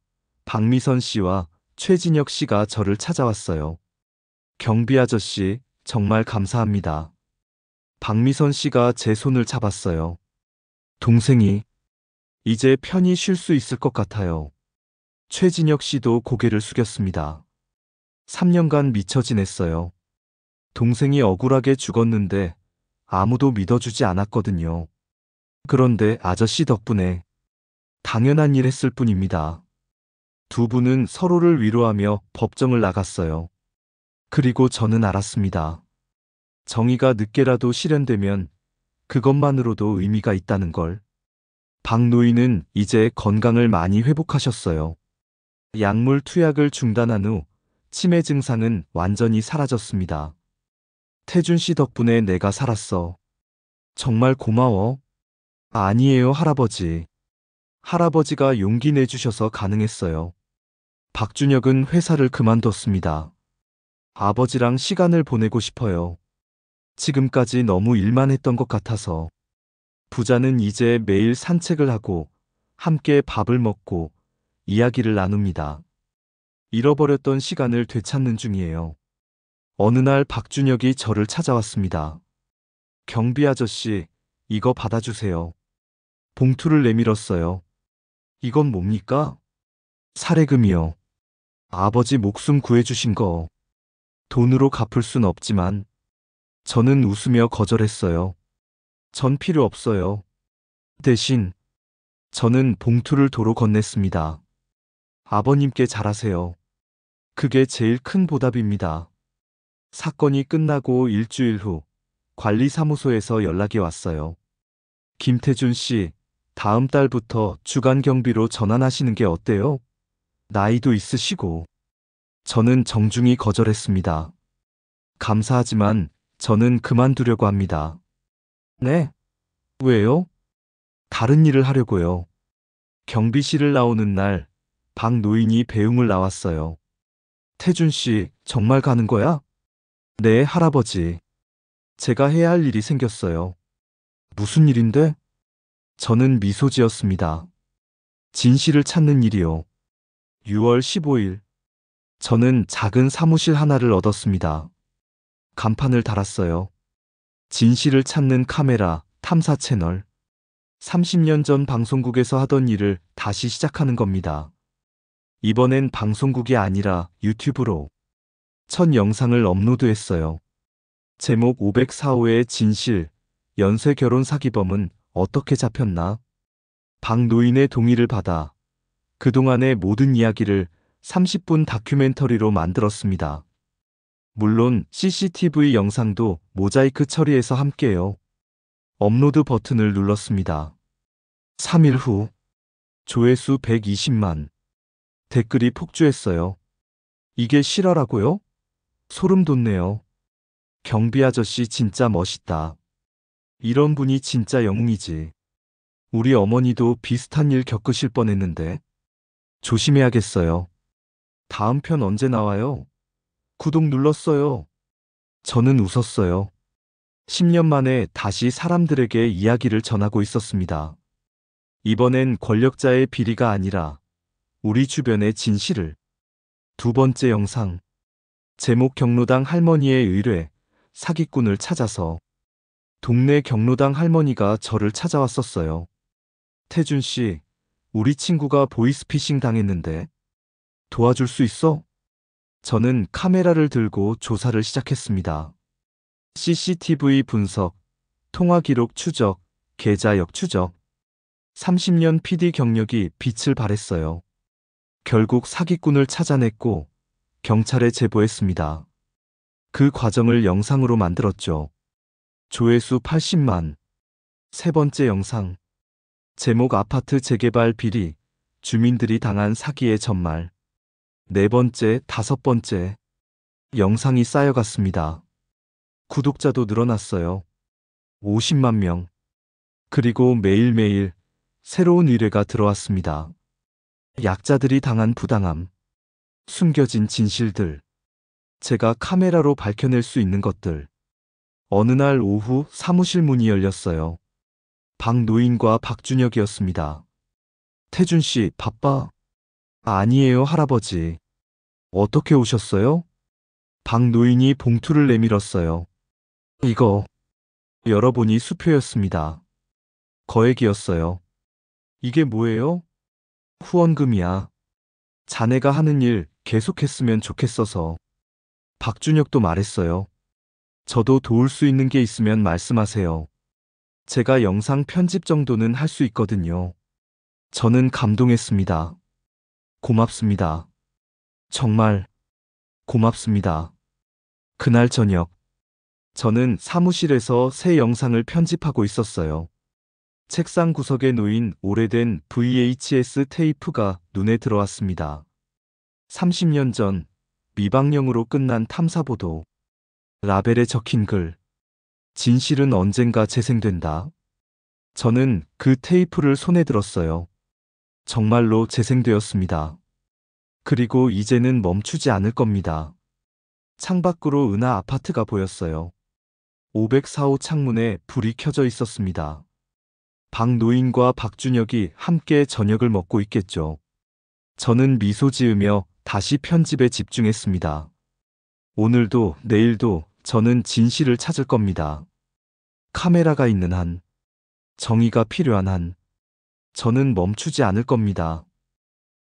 박미선 씨와 최진혁 씨가 저를 찾아왔어요. 경비 아저씨, 정말 감사합니다. 박미선 씨가 제 손을 잡았어요. 동생이 이제 편히 쉴 수 있을 것 같아요. 최진혁 씨도 고개를 숙였습니다. 3년간 미쳐 지냈어요. 동생이 억울하게 죽었는데 아무도 믿어주지 않았거든요. 그런데 아저씨 덕분에 당연한 일 했을 뿐입니다. 두 분은 서로를 위로하며 법정을 나갔어요. 그리고 저는 알았습니다. 정의가 늦게라도 실현되면 그것만으로도 의미가 있다는 걸. 박노인은 이제 건강을 많이 회복하셨어요. 약물 투약을 중단한 후 치매 증상은 완전히 사라졌습니다. 태준 씨 덕분에 내가 살았어. 정말 고마워. 아니에요, 할아버지. 할아버지가 용기 내주셔서 가능했어요. 박준혁은 회사를 그만뒀습니다. 아버지랑 시간을 보내고 싶어요. 지금까지 너무 일만 했던 것 같아서. 부자는 이제 매일 산책을 하고 함께 밥을 먹고 이야기를 나눕니다. 잃어버렸던 시간을 되찾는 중이에요. 어느 날 박준혁이 저를 찾아왔습니다. 경비 아저씨, 이거 받아주세요. 봉투를 내밀었어요. 이건 뭡니까? 사례금이요. 아버지 목숨 구해주신 거 돈으로 갚을 순 없지만 저는 웃으며 거절했어요. 전 필요 없어요. 대신 저는 봉투를 도로 건넸습니다. 아버님께 잘하세요. 그게 제일 큰 보답입니다. 사건이 끝나고 일주일 후 관리사무소에서 연락이 왔어요. 김태준 씨, 다음 달부터 주간 경비로 전환하시는 게 어때요? 나이도 있으시고. 저는 정중히 거절했습니다. 감사하지만 저는 그만두려고 합니다. 네? 왜요? 다른 일을 하려고요. 경비실을 나오는 날, 박 노인이 배웅을 나왔어요. 태준 씨, 정말 가는 거야? 네, 할아버지. 제가 해야 할 일이 생겼어요. 무슨 일인데? 저는 미소 지었습니다. 진실을 찾는 일이요. 6월 15일. 저는 작은 사무실 하나를 얻었습니다. 간판을 달았어요. 진실을 찾는 카메라, 탐사 채널. 30년 전 방송국에서 하던 일을 다시 시작하는 겁니다. 이번엔 방송국이 아니라 유튜브로 첫 영상을 업로드했어요. 제목 504호의 진실, 연쇄 결혼 사기범은 어떻게 잡혔나? 박노인의 동의를 받아 그동안의 모든 이야기를 30분 다큐멘터리로 만들었습니다. 물론 CCTV 영상도 모자이크 처리해서 함께요. 업로드 버튼을 눌렀습니다. 3일 후 조회수 120만. 댓글이 폭주했어요. 이게 실화라고요? 소름 돋네요. 경비 아저씨 진짜 멋있다. 이런 분이 진짜 영웅이지. 우리 어머니도 비슷한 일 겪으실 뻔했는데. 조심해야겠어요. 다음 편 언제 나와요? 구독 눌렀어요. 저는 웃었어요. 10년 만에 다시 사람들에게 이야기를 전하고 있었습니다. 이번엔 권력자의 비리가 아니라 우리 주변의 진실을. 두 번째 영상. 제목 경로당 할머니의 의뢰, 사기꾼을 찾아서. 동네 경로당 할머니가 저를 찾아왔었어요. 태준 씨, 우리 친구가 보이스피싱 당했는데 도와줄 수 있어? 저는 카메라를 들고 조사를 시작했습니다. CCTV 분석, 통화 기록 추적, 계좌역 추적. 30년 PD 경력이 빛을 발했어요. 결국 사기꾼을 찾아냈고 경찰에 제보했습니다. 그 과정을 영상으로 만들었죠. 조회수 80만. 세 번째 영상. 제목 아파트 재개발 비리, 주민들이 당한 사기의 전말. 네 번째, 다섯 번째. 영상이 쌓여갔습니다. 구독자도 늘어났어요. 50만 명. 그리고 매일매일 새로운 의뢰가 들어왔습니다. 약자들이 당한 부당함, 숨겨진 진실들, 제가 카메라로 밝혀낼 수 있는 것들. 어느 날 오후 사무실 문이 열렸어요. 박노인과 박준혁이었습니다. 태준 씨, 바빠? 아니에요, 할아버지. 어떻게 오셨어요? 박노인이 봉투를 내밀었어요. 이거. 열어보니 수표였습니다. 거액이었어요. 이게 뭐예요? 후원금이야. 자네가 하는 일 계속했으면 좋겠어서. 박준혁도 말했어요. 저도 도울 수 있는 게 있으면 말씀하세요. 제가 영상 편집 정도는 할 수 있거든요. 저는 감동했습니다. 고맙습니다. 정말 고맙습니다. 그날 저녁, 저는 사무실에서 새 영상을 편집하고 있었어요. 책상 구석에 놓인 오래된 VHS 테이프가 눈에 들어왔습니다. 30년 전 미방령으로 끝난 탐사보도. 라벨에 적힌 글. 진실은 언젠가 재생된다. 저는 그 테이프를 손에 들었어요. 정말로 재생되었습니다. 그리고 이제는 멈추지 않을 겁니다. 창밖으로 은하 아파트가 보였어요. 504호 창문에 불이 켜져 있었습니다. 박노인과 박준혁이 함께 저녁을 먹고 있겠죠. 저는 미소 지으며 다시 편집에 집중했습니다. 오늘도 내일도 저는 진실을 찾을 겁니다. 카메라가 있는 한, 정의가 필요한 한, 저는 멈추지 않을 겁니다.